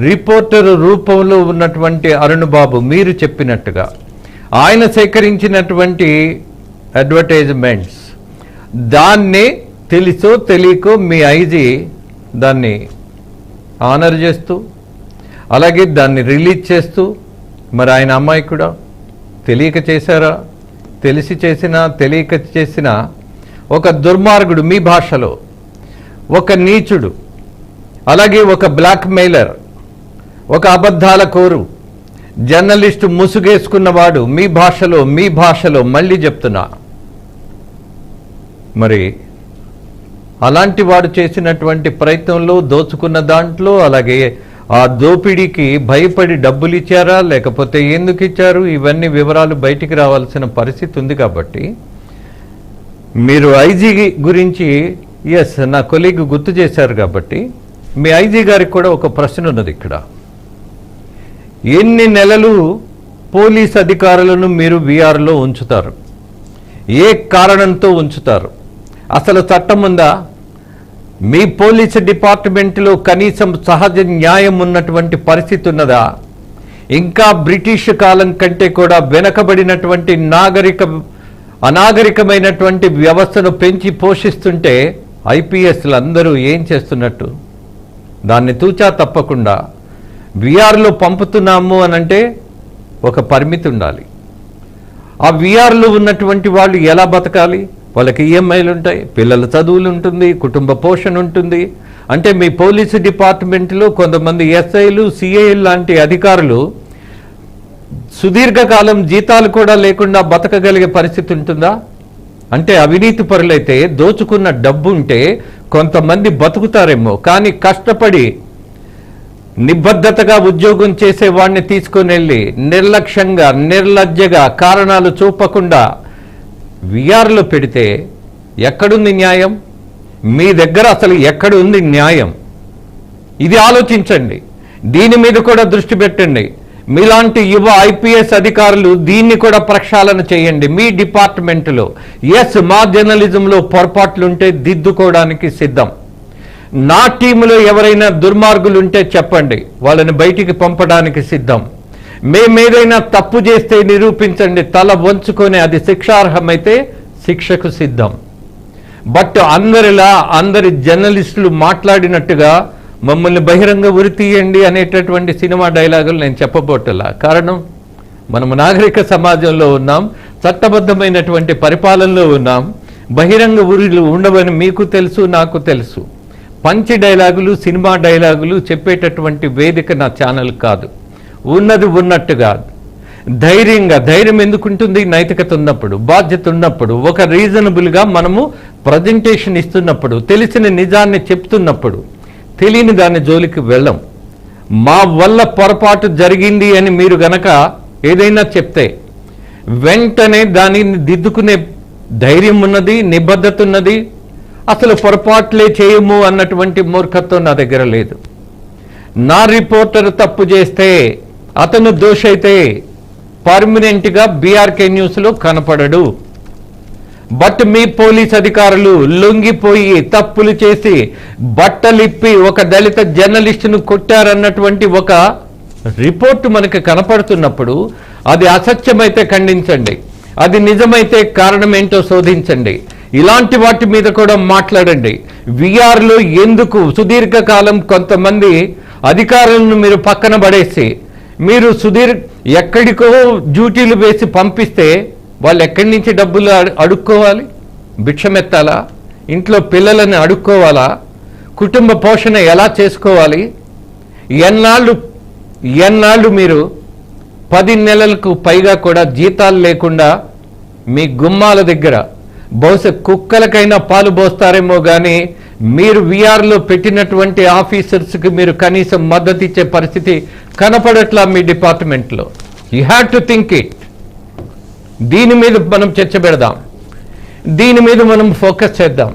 రిపోర్టర్ రూపంలో ఉన్నటువంటి అరుణ్ బాబు, మీరు చెప్పినట్టుగా ఆయన సేకరించినటువంటి అడ్వర్టైజ్మెంట్స్, దాన్ని తెలుసో తెలియకో మీ ఐజీ దాన్ని ఆనర్ చేస్తూ అలాగే దాన్ని రిలీజ్ చేస్తూ, మరి ఆయన అమాయకుడా? తెలియక చేశారా? తెలిసి చేసినా తెలియక చేసినా ఒక దుర్మార్గుడు, మీ భాషలో ఒక నీచుడు, అలాగే ఒక బ్లాక్ మెయిలర్, ఒక అబద్ధాల కోరు, జర్నలిస్టు ముసుగేసుకున్నవాడు, మీ భాషలో మళ్ళీ చెప్తున్నా. మరి అలాంటి వాడు చేసినటువంటి ప్రయత్నంలో, దోచుకున్న దాంట్లో, అలాగే ఆ దోపిడీకి భయపడి డబ్బులు ఇచ్చారా లేకపోతే ఎందుకు ఇచ్చారు, ఇవన్నీ వివరాలు బయటికి రావాల్సిన పరిస్థితి ఉంది. కాబట్టి మీరు ఐజీ గురించి నా కొలీగ్ గుర్తు చేశారు కాబట్టి మీ ఐజీ గారికి కూడా ఒక ప్రశ్న ఉన్నది ఇక్కడ. ఎన్ని నెలలు పోలీస్ అధికారులను మీరు వీఆర్లో ఉంచుతారు? ఏ కారణంతో ఉంచుతారు? అసలు చట్టం ఉందా? మీ పోలీసు డిపార్ట్మెంట్లో కనీసం సహజ న్యాయం ఉన్నటువంటి పరిస్థితి ఉన్నదా? ఇంకా బ్రిటిష్ కాలం కంటే కూడా వెనకబడినటువంటి అనాగరికమైనటువంటి వ్యవస్థను పెంచి పోషిస్తుంటే ఐపీఎస్లు అందరూ ఏం చేస్తున్నట్టు? దాన్ని తూచా తప్పకుండా వీఆర్లో పంపుతున్నాము అనంటే ఒక పరిమితి ఉండాలి. ఆ వీఆర్లో ఉన్నటువంటి వాళ్ళు ఎలా బతకాలి? వాళ్ళకి ఈఎంఐలు ఉంటాయి, పిల్లల చదువులు ఉంటుంది, కుటుంబ పోషణ ఉంటుంది. అంటే మీ పోలీసు డిపార్ట్మెంట్లో కొంతమంది ఎస్ఐలు, సిఐలు లాంటి అధికారులు సుదీర్ఘకాలం జీతాలు కూడా లేకుండా బతకగలిగే పరిస్థితి ఉంటుందా? అంటే అవినీతి పరులైతే, దోచుకున్న డబ్బు ఉంటే కొంతమంది బతుకుతారేమో, కానీ కష్టపడి నిబద్ధతగా ఉద్యోగం చేసే వాడిని తీసుకొని వెళ్ళి నిర్లక్ష్యంగా, నిర్లజ్జగా, కారణాలు చూపకుండా వీఆర్లో పెడితే ఎక్కడుంది న్యాయం? మీ దగ్గర అసలు ఎక్కడుంది న్యాయం? ఇది ఆలోచించండి. దీని మీద కూడా దృష్టి పెట్టండి. మీలాంటి యువ ఐపీఎస్ అధికారులు దీన్ని కూడా ప్రక్షాళన చేయండి మీ డిపార్ట్మెంట్లో. మా జర్నలిజంలో పొరపాట్లుంటే దిద్దుకోవడానికి సిద్ధం. నా టీంలో ఎవరైనా దుర్మార్గులు ఉంటే చెప్పండి, వాళ్ళని బయటికి పంపడానికి సిద్ధం. మేమేదైనా తప్పు చేస్తే నిరూపించండి, తల వంచుకొని అది శిక్షార్హమైతే శిక్షకు సిద్ధం. బట్ అందరిలా అందరి జర్నలిస్టులు మాట్లాడినట్టుగా మమ్మల్ని బహిరంగ ఉరి తీయండి అనేటటువంటి సినిమా డైలాగులు నేను చెప్పబోటలా. కారణం, మనము నాగరిక సమాజంలో ఉన్నాం, చట్టబద్ధమైనటువంటి పరిపాలనలో ఉన్నాం. బహిరంగ ఉరిలు ఉండవని మీకు తెలుసు, నాకు తెలుసు. పంచి డైలాగులు, సినిమా డైలాగులు చెప్పేటటువంటి వేదిక నా ఛానల్ కాదు. ఉన్నది ఉన్నట్టుగా ధైర్యం ఎందుకుంటుంది? నైతికత ఉన్నప్పుడు, బాధ్యత ఉన్నప్పుడు, ఒక రీజనబుల్గా మనము ప్రజెంటేషన్ ఇస్తున్నప్పుడు, తెలిసిన నిజాన్ని చెప్తున్నప్పుడు, తెలియని దాని జోలికి వెళ్ళం. మా వల్ల పొరపాటు జరిగింది అని మీరు గనక ఏదైనా చెప్తే వెంటనే దానిని దిద్దుకునే ధైర్యం ఉన్నది, నిబద్ధత ఉన్నది. అసలు పొరపాట్లే చేయము అన్నటువంటి మూర్ఖత్వం నా దగ్గర లేదు. నా రిపోర్టర్ తప్పు చేస్తే, అతను దోషైతే పర్మనెంట్గా బీఆర్కే న్యూస్లో కనపడడు. బట్ మీ పోలీస్ అధికారులు లొంగిపోయి తప్పులు చేసి బట్టలిప్పి ఒక దళిత జర్నలిస్టును కొట్టారన్నటువంటి ఒక రిపోర్టు మనకు కనపడుతున్నప్పుడు అది అసత్యమైతే ఖండించండి, అది నిజమైతే కారణం ఏంటో శోధించండి. ఇలాంటి వాటి మీద కూడా మాట్లాడండి. వీఆర్లో ఎందుకు సుదీర్ఘకాలం కొంతమంది అధికారులను మీరు పక్కన పడేసి మీరు ఎక్కడికో డ్యూటీలు వేసి పంపిస్తే వాళ్ళు ఎక్కడి నుంచి డబ్బులు అడుక్కోవాలి? భిక్షమెత్తాలా? ఇంట్లో పిల్లలని అడుక్కోవాలా? కుటుంబ పోషణ ఎలా చేసుకోవాలి? ఎన్నాళ్ళు మీరు 10 నెలలకు పైగా కూడా జీతాలు లేకుండా మీ గుమ్మాల దగ్గర బహుశా కుక్కలకైనా పాలు పోస్తారేమో కానీ మీరు వీఆర్లో పెట్టినటువంటి ఆఫీసర్స్కి మీరు కనీసం మద్దతు ఇచ్చే పరిస్థితి కనపడట్లా మీ డిపార్ట్మెంట్లో. You have to think it. దీని మీద మనం చర్చ పెడదాం, దీని మీద మనం ఫోకస్ చేద్దాం.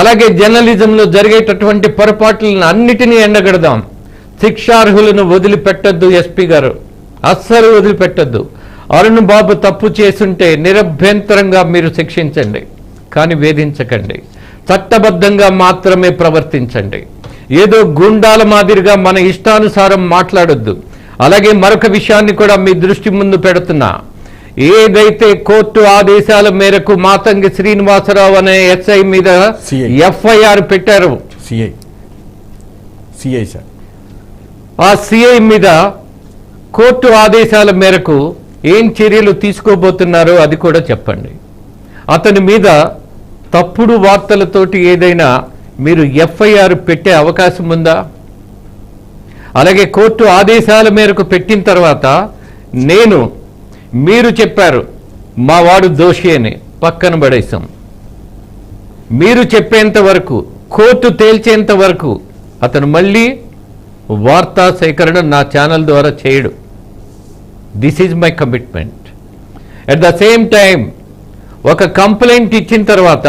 అలాగే జర్నలిజంలో జరిగేటటువంటి పొరపాట్లను అన్నిటినీ ఎండగడదాం. శిక్షార్హులను వదిలిపెట్టద్దు ఎస్పీ గారు, అస్సలు వదిలిపెట్టద్దు. అరుణ్ బాబు తప్పు చేసుంటే నిరభ్యంతరంగా మీరు శిక్షించండి, కానీ వేధించకండి. చట్టబద్ధంగా మాత్రమే ప్రవర్తించండి. ఏదో గుండాల మాదిరిగా మన ఇష్టానుసారం మాట్లాడొద్దు. అలాగే మరొక విషయాన్ని కూడా మీ దృష్టి ముందు పెడుతున్నా. ఏదైతే కోర్టు ఆదేశాల మేరకు మాతంగి శ్రీనివాసరావు అనే ఎస్ఐ మీద ఎఫ్ఐఆర్ పెట్టారు, ఆ సిఐ మీద కోర్టు ఆదేశాల మేరకు ఏం చర్యలు తీసుకోబోతున్నారో అది కూడా చెప్పండి. అతని మీద తప్పుడు వార్తలతోటి ఏదైనా మీరు ఎఫ్ఐఆర్ పెట్టే అవకాశం ఉందా? అలాగే కోర్టు ఆదేశాల మేరకు పెట్టిన తర్వాత మీరు చెప్పారు మా వాడు దోషి అని, పక్కన పడేశాం. మీరు చెప్పేంత వరకు, కోర్టు తేల్చేంత వరకు అతను మళ్ళీ వార్తా సేకరణ నా ఛానల్ ద్వారా చేయడు. This is my commitment. At the same time ఒక కంప్లైంట్ ఇచ్చిన తర్వాత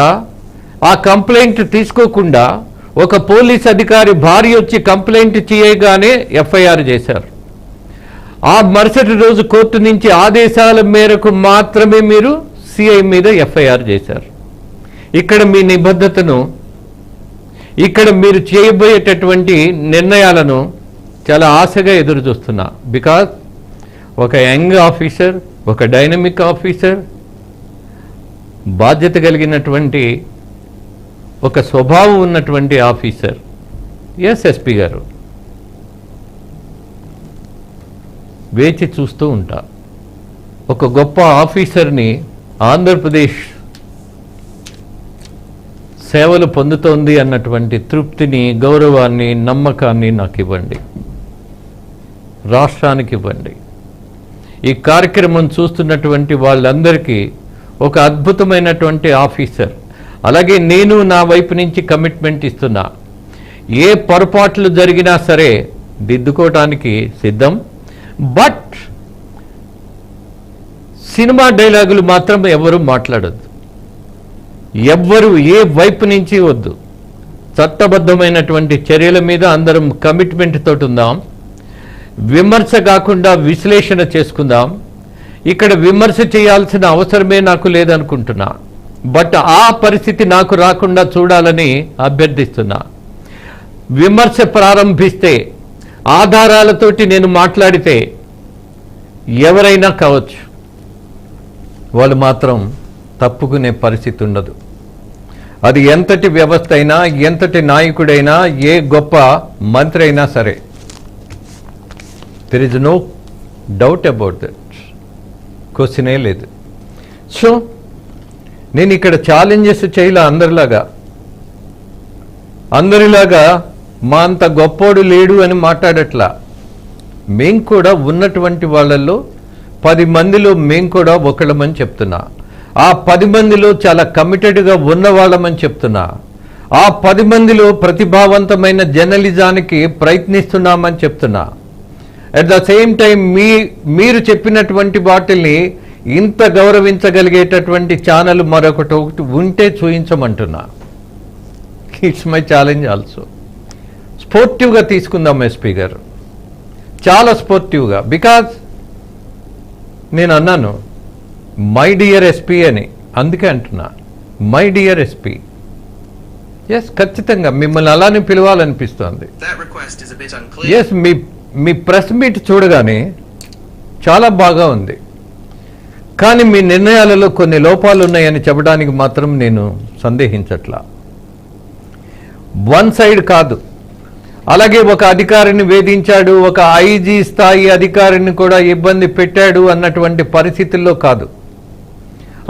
ఆ కంప్లైంట్ తీసుకోకుండా ఒక పోలీస్ అధికారి భార్య వచ్చి కంప్లైంట్ చేయగానే ఎఫ్ఐఆర్ చేశారు. ఆ మరుసటి రోజు కోర్టు నుంచి ఆదేశాల మేరకు మాత్రమే మీరు సిఐ మీద ఎఫ్ఐఆర్ చేశారు. ఇక్కడ మీ నిబద్ధతను, ఇక్కడ మీరు చేయబోయేటటువంటి నిర్ణయాలను చాలా ఆశగా ఎదురు చూస్తున్నా. బికాజ్ ఒక యంగ్ ఆఫీసర్, ఒక డైనమిక్ ఆఫీసర్, బాధ్యత కలిగినటువంటి ఒక స్వభావం ఉన్నటువంటి ఆఫీసర్ ఎస్పీ గారు. వేచి చూస్తూ ఉంటా. ఒక గొప్ప ఆఫీసర్ని ఆంధ్రప్రదేశ్ సేవలు పొందుతోంది అన్నటువంటి తృప్తిని, గౌరవాన్ని, నమ్మకాన్ని నాకు ఇవ్వండి, రాష్ట్రానికి ఇవ్వండి. ఈ కార్యక్రమం చూస్తున్నటువంటి వాళ్ళందరికీ ఒక అద్భుతమైనటువంటి ఆఫీసర్. అలాగే నేను నా వైపు నుంచి కమిట్మెంట్ ఇస్తున్నా. ఏ పొరపాట్లు జరిగినా సరే దిద్దుకోవటానికి సిద్ధం. బట్ సినిమా డైలాగులు మాత్రం ఎవరు మాట్లాడొద్దు, ఎవ్వరు ఏ వైపు నుంచి వద్దు. చట్టబద్ధమైనటువంటి చర్యల మీద అందరం కమిట్మెంట్ తోటి ఉందాం. విమర్శ కాకుండా విశ్లేషణ చేసుకుందాం. ఇక్కడ విమర్శ చేయాల్సిన అవసరమే నాకు లేదనుకుంటున్నా. బట్ ఆ పరిస్థితి నాకు రాకుండా చూడాలని అభ్యర్థిస్తున్నా. విమర్శ ప్రారంభిస్తే, ఆధారాలతోటి నేను మాట్లాడితే ఎవరైనా కావచ్చు, వాళ్ళు మాత్రం తప్పుకునే పరిస్థితి ఉండదు. అది ఎంతటి వ్యవస్థ అయినా, ఎంతటి నాయకుడైనా, ఏ గొప్ప మంత్రి అయినా సరే. There is no doubt about that. క్వశ్చనే లేదు. సో నేను ఇక్కడ ఛాలెంజెస్ చేయలే అందరిలాగా మా అంత గొప్పోడు లేడు అని మాట్లాడట్లా. మేం కూడా ఉన్నటువంటి వాళ్ళల్లో 10 మందిలో మేం కూడా ఒకళ్ళమని చెప్తున్నా. ఆ 10 మందిలో చాలా కమిటెడ్గా ఉన్నవాళ్ళమని చెప్తున్నా. ఆ 10 మందిలో ప్రతిభావంతమైన జర్నలిజానికి ప్రయత్నిస్తున్నామని చెప్తున్నా. అట్ ద సేమ్ టైం మీరు చెప్పినటువంటి వాటిని ఇంత గౌరవించగలిగేటటువంటి ఛానల్ మరొకటి ఉంటే చూయించమంటున్నా. It's my challenge also. స్పోర్టివ్గా తీసుకుందాం ఎస్పీ గారు, చాలా స్పోర్టివ్గా. బికాజ్ నేను అన్నాను మై డియర్ ఎస్పీ అని, అందుకే అంటున్నా మై డియర్ ఎస్పీ. ఎస్, ఖచ్చితంగా మిమ్మల్ని అలానే పిలవాలనిపిస్తోంది. ఎస్, మీ ప్రెస్ మీట్ చూడగానే చాలా బాగా ఉంది. కానీ మీ నిర్ణయాలలో కొన్ని లోపాలు ఉన్నాయని చెప్పడానికి మాత్రం నేను సందేహించట్లా. వన్ సైడ్ కాదు. అలాగే ఒక అధికారిని వేధించాడు, ఒక ఐజీ స్థాయి అధికారిని కూడా ఇబ్బంది పెట్టాడు అన్నటువంటి పరిస్థితుల్లో కాదు.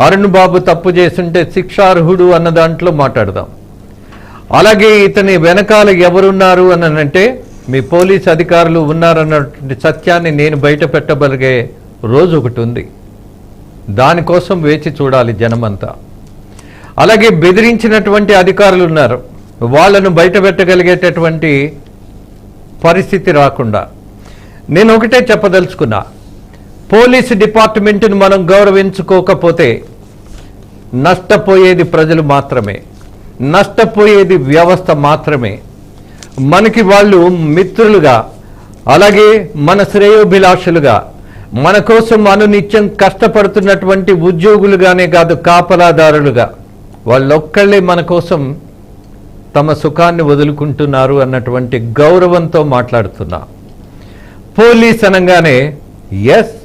అరుణ్ బాబు తప్పు చేస్తుంటే శిక్షార్హుడు అన్న దాంట్లో మాట్లాడదాం. అలాగే ఇతని వెనకాల ఎవరున్నారు అని అంటే మీ పోలీస్ అధికారులు ఉన్నారన్నటువంటి సత్యాన్ని నేను బయట పెట్టగలిగే రోజు ఒకటి ఉంది. దానికోసం వేచి చూడాలి జనమంతా. అలాగే బెదిరించినటువంటి అధికారులు ఉన్నారు, వాళ్ళను బయట పెట్టగలిగేటటువంటి పరిస్థితి రాకుండా నేను ఒకటే చెప్పదలుచుకున్నా. పోలీసు డిపార్ట్మెంట్ను మనం గౌరవించుకోకపోతే నష్టపోయేది ప్రజలు మాత్రమే, నష్టపోయేది వ్యవస్థ మాత్రమే. మనకి వాళ్ళు మిత్రులుగా, అలాగే మన శ్రేయోభిలాషులుగా, మన కోసం అనునిత్యం కష్టపడుతున్నటువంటి ఉద్యోగులుగానే కాదు, కాపలాదారులుగా వాళ్ళొక్కళ్ళే మన కోసం తమ సుఖాన్ని వదులుకుంటున్నారు అన్నటువంటి గౌరవంతో మాట్లాడుతున్నా. పోలీస్ అనగానే ఎస్,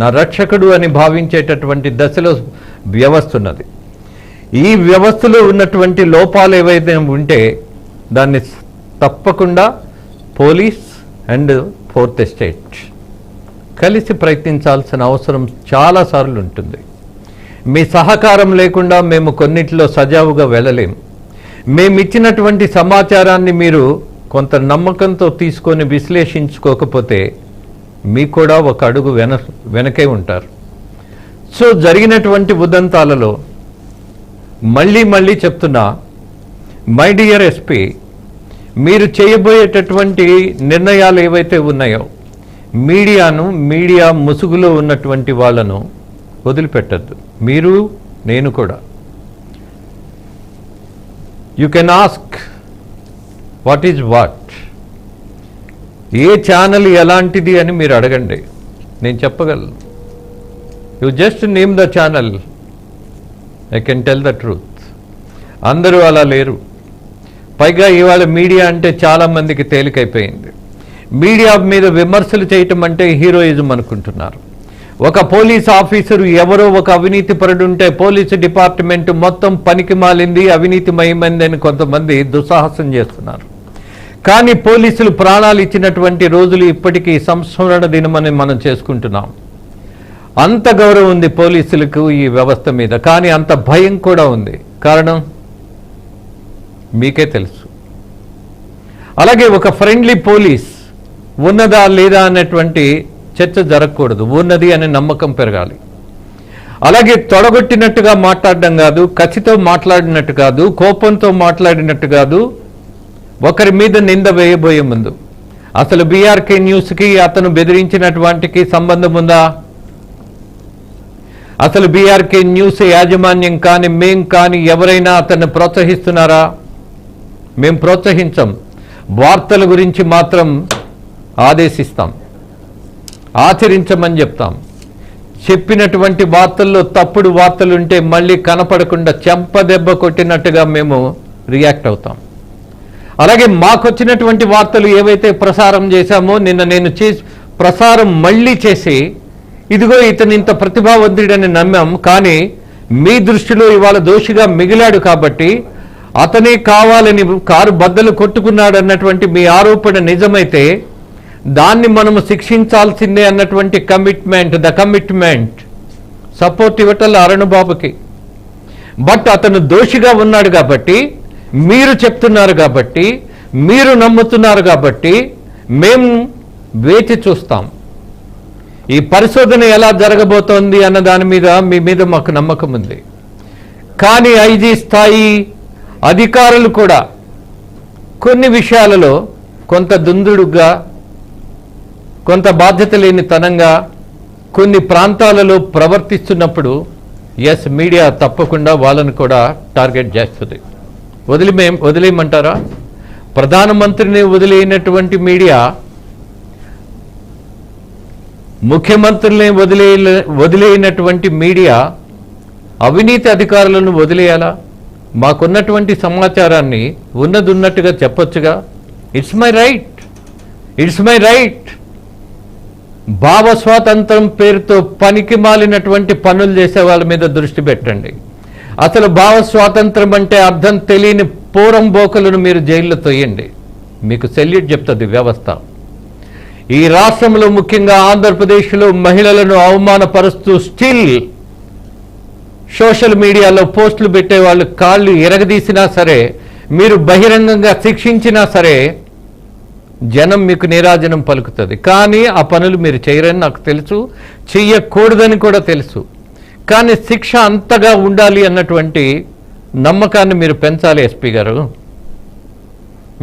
నా రక్షకుడు అని భావించేటటువంటి దశలో వ్యవస్థ ఉన్నది. ఈ వ్యవస్థలో ఉన్నటువంటి లోపాలు ఏవైతే ఉంటే దాన్ని తప్పకుండా పోలీస్ అండ్ ఫోర్త్ ఎస్టేట్ కలిసి ప్రయత్నించాల్సిన అవసరం చాలాసార్లు ఉంటుంది. మీ సహకారం లేకుండా మేము కొన్నిటిలో సజావుగా వెళ్ళలేం. మేమిచ్చినటువంటి సమాచారాన్ని మీరు కొంత నమ్మకంతో తీసుకొని విశ్లేషించుకోకపోతే మీకు కూడా ఒక అడుగు వెనకే ఉంటారు. సో జరిగినటువంటి ఉదంతాలలో మళ్ళీ చెప్తున్నా, మై డియర్ ఎస్పీ, మీరు చేయబోయేటటువంటి నిర్ణయాలు ఏవైతే ఉన్నాయో మీడియా ముసుగులో ఉన్నటువంటి వాళ్ళను వదిలిపెట్టద్దు. మీరు, నేను కూడా. You can ask what is what, A channel ఎలాంటిది అని మీరు అడగండి, నేను చెప్పగలను. You just name the channel, I can tell the truth. అందరూ అలా లేరు. పైగా ఇవాళ మీడియా అంటే చాలామందికి తేలికైపోయింది. మీడియా మీద విమర్శలు చేయటం అంటే హీరోయిజం అనుకుంటున్నారు. ఒక పోలీస్ ఆఫీసరు ఎవరో ఒక అవినీతి పరుడుంటే పోలీసు డిపార్ట్మెంట్ మొత్తం పనికి మాలింది, అవినీతిమయమైంది అని కొంతమంది దుస్సాహసం చేస్తున్నారు. కానీ పోలీసులు ప్రాణాలు ఇచ్చినటువంటి రోజులు ఇప్పటికీ సంస్మరణ దినమని మనం చేసుకుంటున్నాం. అంత గౌరవం ఉంది పోలీసులకు ఈ వ్యవస్థ మీద, కానీ అంత భయం కూడా ఉంది. కారణం మీకే తెలుసు. అలాగే ఒక ఫ్రెండ్లీ పోలీస్ ఉన్నదా లేదా అన్నటువంటి చర్చ జరగకూడదు, ఉన్నది అనే నమ్మకం పెరగాలి. అలాగే తొడగొట్టినట్టుగా మాట్లాడడం కాదు, కసితో మాట్లాడినట్టు కాదు, కోపంతో మాట్లాడినట్టు కాదు, ఒకరి మీద నింద వేయబోయే ముందు అసలు బీఆర్కే న్యూస్కి అతను బెదిరించినటువంటికి సంబంధం ఉందా? అసలు బీఆర్కే న్యూస్ యాజమాన్యం కానీ మేం కానీ ఎవరైనా అతన్ని ప్రోత్సహిస్తున్నారా? మేం ప్రోత్సహించం. వార్తల గురించి మాత్రం ఆదేశిస్తాం, ఆచరించమని చెప్తాం. చెప్పినటువంటి వార్తల్లో తప్పుడు వార్తలుంటే మళ్ళీ కనపడకుండా చెంపదెబ్బ కొట్టినట్టుగా మేము రియాక్ట్ అవుతాం. అలాగే మాకొచ్చినటువంటి వార్తలు ఏవైతే ప్రసారం చేశామో నిన్న నేను ప్రసారం మళ్ళీ చేసి ఇదిగో ఇతను ఇంత ప్రతిభావంతుడని నమ్మాం, కానీ మీ దృష్టిలో ఇవాళ దోషిగా మిగిలాడు కాబట్టి అతనే కావాలని కారు బద్దలు కొట్టుకున్నాడు అన్నటువంటి మీ ఆరోపణ నిజమైతే దాన్ని మనము శిక్షించాల్సిందే అన్నటువంటి కమిట్మెంట్ సపోర్ట్ ఇవ్వటం అరుణబాబుకి. బట్ అతను దోషిగా ఉన్నాడు కాబట్టి, మీరు చెప్తున్నారు కాబట్టి, మీరు నమ్ముతున్నారు కాబట్టి మేము వేచి చూస్తాం. ఈ పరిశోధన ఎలా జరగబోతోంది అన్న దాని మీద మీ మీద మాకు నమ్మకం ఉంది. కానీ ఐజీ స్థాయి అధికారులు కూడా కొన్ని విషయాలలో కొంత దుందుడుగా, కొంత బాధ్యత లేని తనంగా కొన్ని ప్రాంతాలలో ప్రవర్తిస్తున్నప్పుడు ఎస్ మీడియా తప్పకుండా వాళ్ళను కూడా టార్గెట్ చేస్తుంది. వదిలేయమంటారా? ప్రధానమంత్రిని వదిలేయనటువంటి మీడియా ముఖ్యమంత్రుల్ని వదిలేయనటువంటి మీడియా అవినీతి అధికారులను వదిలేయాలా? మాకున్నటువంటి సమాచారాన్ని ఉన్నట్టుగా చెప్పొచ్చుగా. It's my right. భావ స్వాతంత్రం పేరుతో పనికి మాలినటువంటి పనులు చేసే వాళ్ళ మీద దృష్టి పెట్టండి. అసలు భావ స్వాతంత్రం అంటే అర్థం తెలియని పోరంబోకలను మీరు జైల్లో తొయ్యండి, మీకు సెల్యూట్ చెప్తుంది వ్యవస్థ. ఈ రాష్ట్రంలో ముఖ్యంగా ఆంధ్రప్రదేశ్లో మహిళలను అవమానపరుస్తూ స్టిల్ సోషల్ మీడియాలో పోస్టులు పెట్టేవాళ్ళు కాళ్ళు ఎరగదీసినా సరే, మీరు బహిరంగంగా శిక్షించినా సరే జనం మీకు నీరాజనం పలుకుతుంది. కానీ ఆ పనులు మీరు చేయరని నాకు తెలుసు, చెయ్యకూడదని కూడా తెలుసు. కానీ శిక్ష అంతగా ఉండాలి అన్నటువంటి నమ్మకాన్ని మీరు పెంచాలి ఎస్పీ గారు.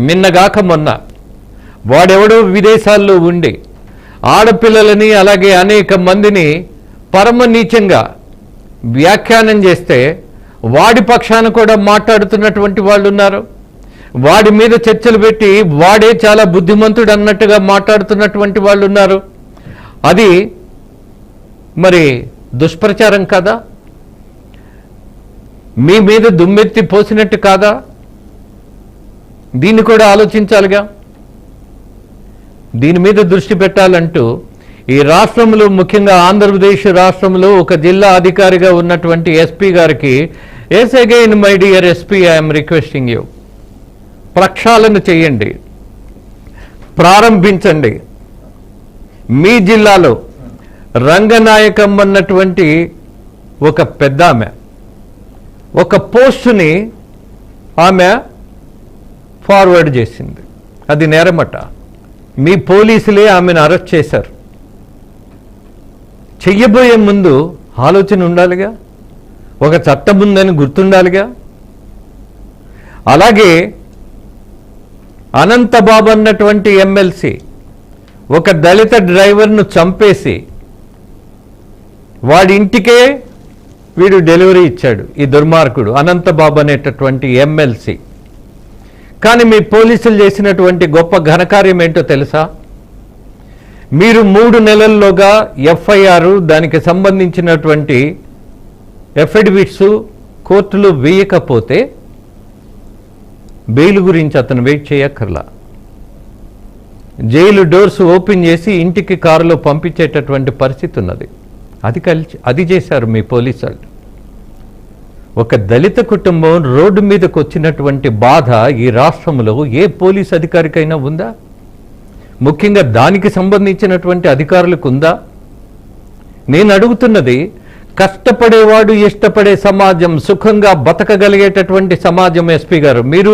నిన్నగాక మొన్న వాడెవడో విదేశాల్లో ఉండి ఆడపిల్లలని అలాగే అనేక మందిని పరమ నీచంగా వ్యాఖ్యానం చేస్తే వాడి పక్షాన కూడా మాట్లాడుతున్నటువంటి వాళ్ళు ఉన్నారు. వాడి మీద చర్చలు పెట్టి వాడే చాలా బుద్ధిమంతుడు అన్నట్టుగా మాట్లాడుతున్నటువంటి వాళ్ళు ఉన్నారు. అది మరి దుష్ప్రచారం కాదా? మీ మీద దుమ్మెత్తి పోసినట్టు కాదా? దీన్ని కూడా ఆలోచించాలిగా. దీని మీద దృష్టి పెట్టాలంటూ ఈ రాష్ట్రంలో ముఖ్యంగా ఆంధ్రప్రదేశ్ రాష్ట్రంలో ఒక జిల్లా అధికారిగా ఉన్నటువంటి ఎస్పీ గారికి yes again my dear SP I'm requesting you, ప్రక్షాళన చేయండి, ప్రారంభించండి. మీ జిల్లాలో రంగనాయకం అన్నటువంటి ఒక పెద్ద ఆమె ఒక పోస్టుని ఆమె ఫార్వర్డ్ చేసింది. అది నేరమట. మీ పోలీసులే ఆమెను అరెస్ట్ చేశారు. చెయ్యబోయే ముందు ఆలోచన ఉండాలిగా, ఒక చట్టం ఉందని గుర్తుండాలిగా. అలాగే అనంతబాబు అన్నటువంటి ఎమ్మెల్సీ ఒక దళిత డ్రైవర్ను చంపేసి వాడి ఇంటికే వీడు డెలివరీ ఇచ్చాడు. ఈ దుర్మార్గుడు అనంతబాబు అనేటటువంటి ఎమ్మెల్సీ. కానీ మీ పోలీసులు చేసినటువంటి గొప్ప ఘనకార్యం ఏంటో తెలుసా? మీరు 3 నెలల్లోగా ఎఫ్ఐఆర్, దానికి సంబంధించినటువంటి ఎఫిడవిట్స్ కోర్టులో వేయకపోతే బెయిల్ గురించి అతను వెయిట్ చేయక్కర్లా. జైలు డోర్స్ ఓపెన్ చేసి ఇంటికి కారులో పంపించేటటువంటి పరిస్థితి ఉన్నది. అది చేశారు మీ పోలీసు వాళ్ళు. ఒక దళిత కుటుంబం రోడ్డు మీదకు వచ్చినటువంటి బాధ ఈ రాష్ట్రంలో ఏ పోలీస్ అధికారికైనా ఉందా? ముఖ్యంగా దానికి సంబంధించినటువంటి అధికారులకు ఉందా? నేను అడుగుతున్నది, కష్టపడేవాడు ఇష్టపడే సమాజం, సుఖంగా బతకగలిగేటటువంటి సమాజం. ఎస్పీ గారు, మీరు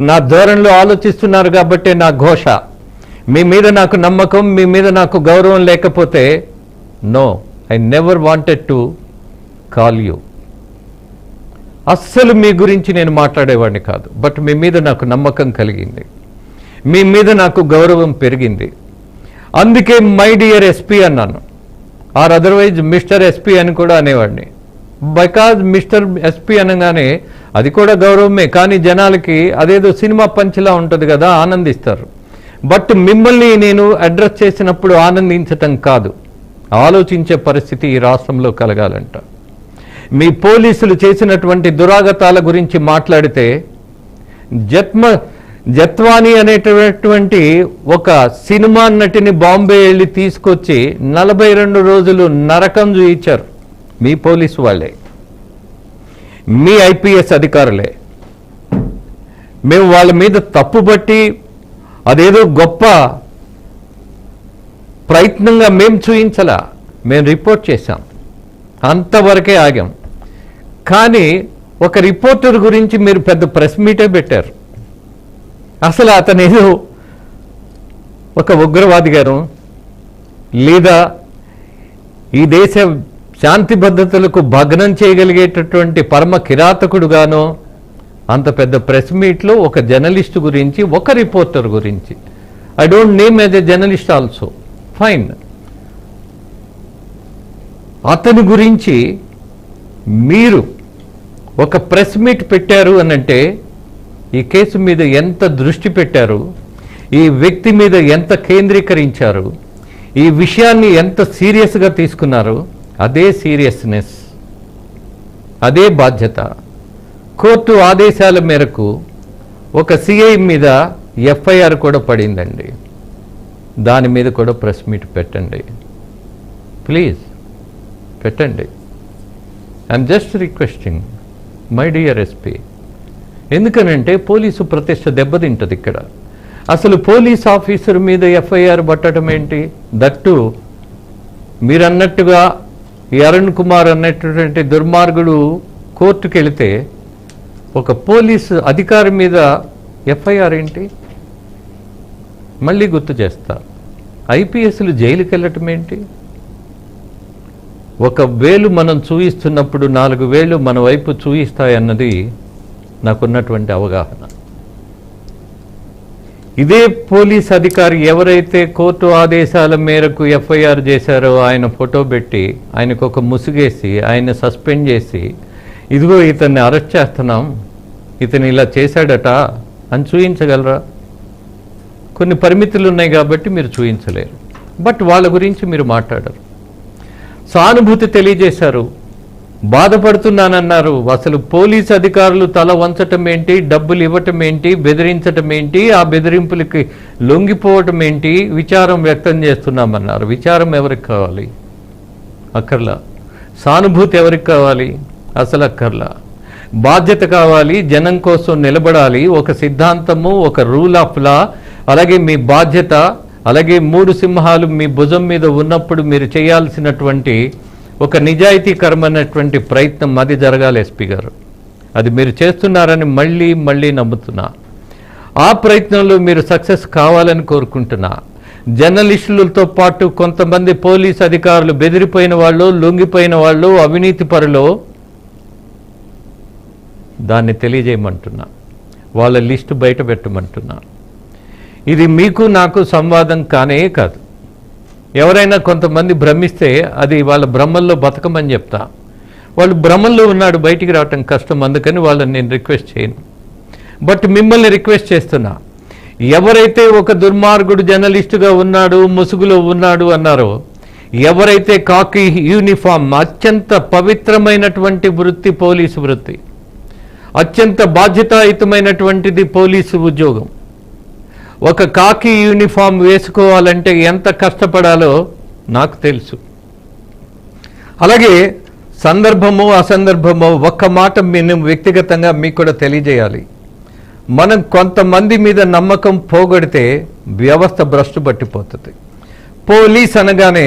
నా ధోరణిలో ఆలోచిస్తున్నారు కాబట్టి నా ఘోష. మీ మీద నాకు నమ్మకం, మీ మీద నాకు గౌరవం లేకపోతే no, I never wanted to call you. అస్సలు మీ గురించి నేను మాట్లాడేవాడిని కాదు. బట్ మీ మీద నాకు నమ్మకం కలిగింది, మీ మీద నాకు గౌరవం పెరిగింది. అందుకే మై డియర్ ఎస్పీ అన్నాను, ఆర్ అదర్వైజ్ మిస్టర్ ఎస్పీ అని కూడా అనేవాడిని. బికాజ్ మిస్టర్ ఎస్పీ అనగానే అది కూడా గౌరవమే, కానీ జనాలకి అదేదో సినిమా పంచ్లా ఉంటుంది కదా, ఆనందిస్తారు. బట్ మిమ్మల్ని నేను అడ్రస్ చేసినప్పుడు ఆనందించటం కాదు, ఆలోచించే పరిస్థితి ఈ రాష్ట్రంలో కలగాలంట. మీ పోలీసులు చేసినటువంటి దురాగతాల గురించి మాట్లాడితే, జత్వానీ అనేటటువంటి ఒక సినిమా నటిని బాంబే వెళ్ళి తీసుకొచ్చి 42 రోజులు నరకం చూయించారు మీ పోలీసు వాళ్ళే, మీ ఐపీఎస్ అధికారులే. మేము వాళ్ళ మీద తప్పుబట్టి అదేదో గొప్ప ప్రయత్నంగా మేము చూయించలా, మేము రిపోర్ట్ చేశాం, అంతవరకే ఆగాం. కానీ ఒక రిపోర్టర్ గురించి మీరు పెద్ద ప్రెస్ మీటే పెట్టారు. అసలు అతనేదో ఒక ఉగ్రవాది గారు, లేదా ఈ దేశ శాంతి భద్రతలకు భగ్నం చేయగలిగేటటువంటి పరమ కిరాతకుడుగానో, అంత పెద్ద ప్రెస్ మీట్లో ఒక జర్నలిస్టు గురించి, ఒక రిపోర్టర్ గురించి, I don't name as a journalist also, fine, అతని గురించి మీరు ఒక ప్రెస్ మీట్ పెట్టారు అనంటే ఈ కేసు మీద ఎంత దృష్టి పెట్టారు, ఈ వ్యక్తి మీద ఎంత కేంద్రీకరించారు, ఈ విషయాన్ని ఎంత సీరియస్గా తీసుకున్నారు. అదే సీరియస్నెస్, అదే బాధ్యత కోర్టు ఆదేశాల మేరకు ఒక సిఐ మీద ఎఫ్ఐఆర్ కూడా పడిందండి. దాని మీద కూడా ప్రెస్ మీట్ పెట్టండి ప్లీజ్, పెట్టండి. I'm just requesting my dear SP. ఎందుకనంటే పోలీసు ప్రతిష్ట దెబ్బతింటుంది ఇక్కడ. అసలు పోలీస్ ఆఫీసర్ మీద ఎఫ్ఐఆర్ పట్టడం ఏంటి? దట్టు మీరన్నట్టుగా ఈ అరుణ్ కుమార్ అన్నటువంటి దుర్మార్గుడు కోర్టుకు వెళితే ఒక పోలీసు అధికారి మీద ఎఫ్ఐఆర్ ఏంటి? మళ్ళీ గుర్తు చేస్తా, ఐపీఎస్లు జైలుకి వెళ్ళటం ఏంటి? ఒక వేలు మనం చూయిస్తున్నప్పుడు 4 వేలు మన వైపు చూయిస్తాయన్నది నాకున్నటువంటి అవగాహన. ఇదే పోలీస్ అధికారి ఎవరైతే కోర్టు ఆదేశాల మేరకు ఎఫ్ఐఆర్ చేశారో ఆయన ఫోటో పెట్టి ఆయనకు ఒక ముసుగేసి ఆయన సస్పెండ్ చేసి, ఇదిగో ఇతన్ని అరెస్ట్ చేస్తున్నాం, ఇతను ఇలా చేశాడట అని చూయించగలరా? కొన్ని పరిమితులు ఉన్నాయి కాబట్టి మీరు చూయించలేరు. బట్ వాళ్ళ గురించి మీరు మాట్లాడరు. సానుభూతి తెలియజేశారు, బాధపడుతున్నానన్నారు. అసలు పోలీసు అధికారులు తల వంచటం ఏంటి, డబ్బులు ఇవ్వటం ఏంటి, బెదిరించటం ఏంటి, ఆ బెదిరింపులకి లొంగిపోవటం ఏంటి, విచారం వ్యక్తం చేస్తున్నామన్నారు. విచారం ఎవరికి కావాలి? అక్కర్లా. సానుభూతి ఎవరికి కావాలి? అసలు అక్కర్లా. బాధ్యత కావాలి, జనం కోసం నిలబడాలి, ఒక సిద్ధాంతము, ఒక రూల్ ఆఫ్ లా, అలాగే మీ బాధ్యత, అలాగే 3 సింహాలు మీ భుజం మీద ఉన్నప్పుడు మీరు చేయాల్సినటువంటి ఒక నిజాయితీకరమైనటువంటి ప్రయత్నం అది జరగాలి ఎస్పీ గారు. అది మీరు చేస్తున్నారని మళ్ళీ మళ్ళీ నమ్ముతున్నా. ఆ ప్రయత్నంలో మీరు సక్సెస్ కావాలని కోరుకుంటున్నా. జర్నలిస్టులతో పాటు కొంతమంది పోలీస్ అధికారులు బెదిరిపోయిన వాళ్ళు, లొంగిపోయిన వాళ్ళు, అవినీతి పరులు, దాన్ని తెలియజేయమంటున్నా, వాళ్ళ లిస్టు బయట పెట్టమంటున్నా. ఇది మీకు నాకు సంవాదం కానే కాదు. ఎవరైనా కొంతమంది భ్రమిస్తే అది వాళ్ళ భ్రమల్లో బతకమని చెప్తా. వాళ్ళు భ్రమల్లో ఉన్నాడు, బయటికి రావటం కష్టం, అందుకని వాళ్ళని నేను రిక్వెస్ట్ చేయను. బట్ మిమ్మల్ని రిక్వెస్ట్ చేస్తున్నా, ఎవరైతే ఒక దుర్మార్గుడు జర్నలిస్టుగా ఉన్నాడు, ముసుగులో ఉన్నాడు అన్నారో, ఎవరైతే కాకి యూనిఫామ్, అత్యంత పవిత్రమైనటువంటి వృత్తి పోలీసు వృత్తి, అత్యంత బాధ్యతాయుతమైనటువంటిది పోలీసు ఉద్యోగం, ఒక కాకి యూనిఫామ్ వేసుకోవాలంటే ఎంత కష్టపడాలో నాకు తెలుసు. అలాగే సందర్భము అసందర్భము ఒక్క మాట నేను వ్యక్తిగతంగా మీకు కూడా తెలియజేయాలి. మనం కొంతమంది మీద నమ్మకం పోగొడితే వ్యవస్థ భ్రష్టు పట్టిపోతుంది. పోలీస్ అనగానే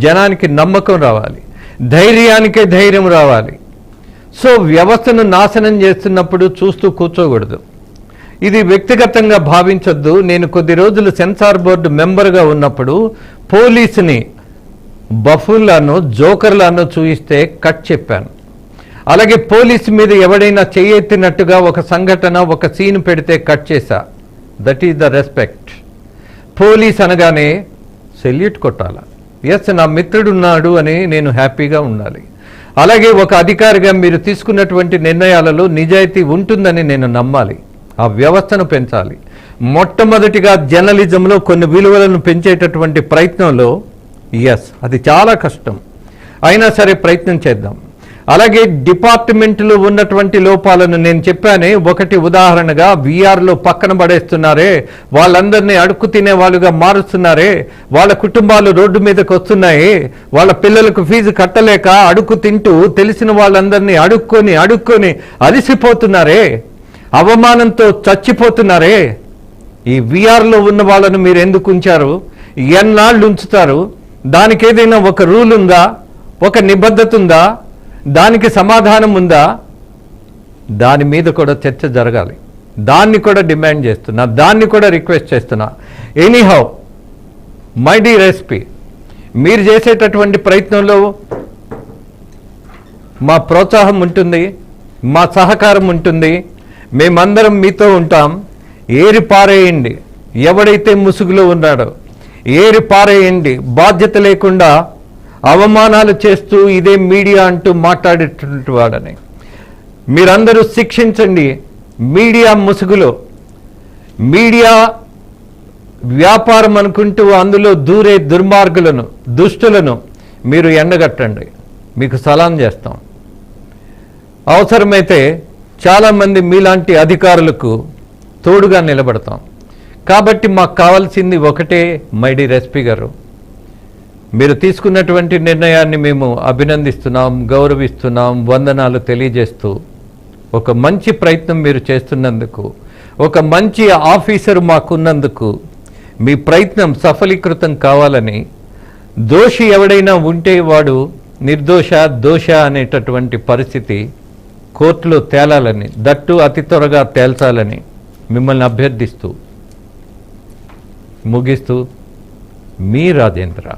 జనానికి నమ్మకం రావాలి, ధైర్యానికే ధైర్యం రావాలి. సో వ్యవస్థను నాశనం చేస్తున్నప్పుడు చూస్తూ కూర్చోకూడదు. ఇది వ్యక్తిగతంగా భావించొద్దు. నేను కొద్ది రోజులు సెన్సార్ బోర్డు మెంబర్గా ఉన్నప్పుడు పోలీసుని బఫుల్లాను జోకర్లాను చూయిస్తే కట్ చెప్పాను. అలాగే పోలీసు మీద ఎవడైనా చేయెత్తినట్టుగా ఒక సంఘటన, ఒక సీన్ పెడితే కట్ చేశా. That is the respect. Police అనగానే సెల్యూట్ కొట్టాలా. ఎస్, నా మిత్రుడు ఉన్నాడు అని నేను హ్యాపీగా ఉండాలి. అలాగే ఒక అధికారిగా మీరు తీసుకున్నటువంటి నిర్ణయాలలో నిజాయితీ ఉంటుందని నేను నమ్మాలి. ఆ వ్యవస్థను పెంచాలి. మొట్టమొదటిగా జర్నలిజంలో కొన్ని విలువలను పెంచేటటువంటి ప్రయత్నంలో అది చాలా కష్టం, అయినా సరే ప్రయత్నం చేద్దాం. అలాగే డిపార్ట్మెంట్లో ఉన్నటువంటి లోపాలను నేను చెప్పానే. ఒకటి ఉదాహరణగా వీఆర్లో పక్కన పడేస్తున్నారే, వాళ్ళందరినీ అడుక్కు తినే వాళ్ళుగా మారుస్తున్నారే, వాళ్ళ కుటుంబాలు రోడ్డు మీదకి వస్తున్నాయి, వాళ్ళ పిల్లలకు ఫీజు కట్టలేక అడుక్కు తింటూ తెలిసిన వాళ్ళందరినీ అడుక్కొని అలసిపోతున్నారే, అవమానంతో చచ్చిపోతున్నారే. ఈ వీఆర్లో ఉన్న వాళ్ళను మీరు ఎందుకు ఉంచారు? ఎన్నాళ్ళు ఉంచుతారు? దానికి ఏదైనా ఒక రూల్ ఉందా? ఒక నిబద్ధత ఉందా? దానికి సమాధానం ఉందా? దాని మీద కూడా చర్చ జరగాలి. దాన్ని కూడా డిమాండ్ చేస్తున్నా, దాన్ని కూడా రిక్వెస్ట్ చేస్తున్నా. ఎనీహౌ మై డియర్ ఎస్పీ, మీరు చేసేటటువంటి ప్రయత్నంలో మా ప్రోత్సాహం ఉంటుంది, మా సహకారం ఉంటుంది. మేమందరం మీతో ఉంటాం. ఏరి పారేయండి, ఎవడైతే ముసుగులో ఉన్నాడో ఏరి పారేయండి. బాధ్యత లేకుండా అవమానాలు చేస్తూ ఇదే మీడియా అంటూ మాట్లాడేటువంటి వాడని మీరందరూ శిక్షించండి. మీడియా ముసుగులో, మీడియా వ్యాపారం అనుకుంటూ అందులో దూరే దుర్మార్గులను, దుష్టులను మీరు ఎండగట్టండి. మీకు సలాం చేస్తాం. అవసరమైతే చాలామంది మీలాంటి అధికారులకు తోడుగా నిలబడతాం. కాబట్టి మాకు కావాల్సింది ఒకటే, మై డియర్ ఎస్పీ గారు, మీరు తీసుకున్నటువంటి నిర్ణయాన్ని మేము అభినందిస్తున్నాం, గౌరవిస్తున్నాం, వందనాలు తెలియజేస్తూ, ఒక మంచి ప్రయత్నం మీరు చేస్తున్నందుకు, ఒక మంచి ఆఫీసర్ మాకున్నందుకు మీ ప్రయత్నం సఫలీకృతం కావాలని, దోషి ఎవడైనా ఉంటే వాడు నిర్దోష దోష అనేటటువంటి పరిస్థితి కోర్టులో తేలాలని, దట్టు అతి త్వరగా తేల్చాలని మిమ్మల్ని అభ్యర్థిస్తూ ముగిస్తూ మీ రాజేంద్ర.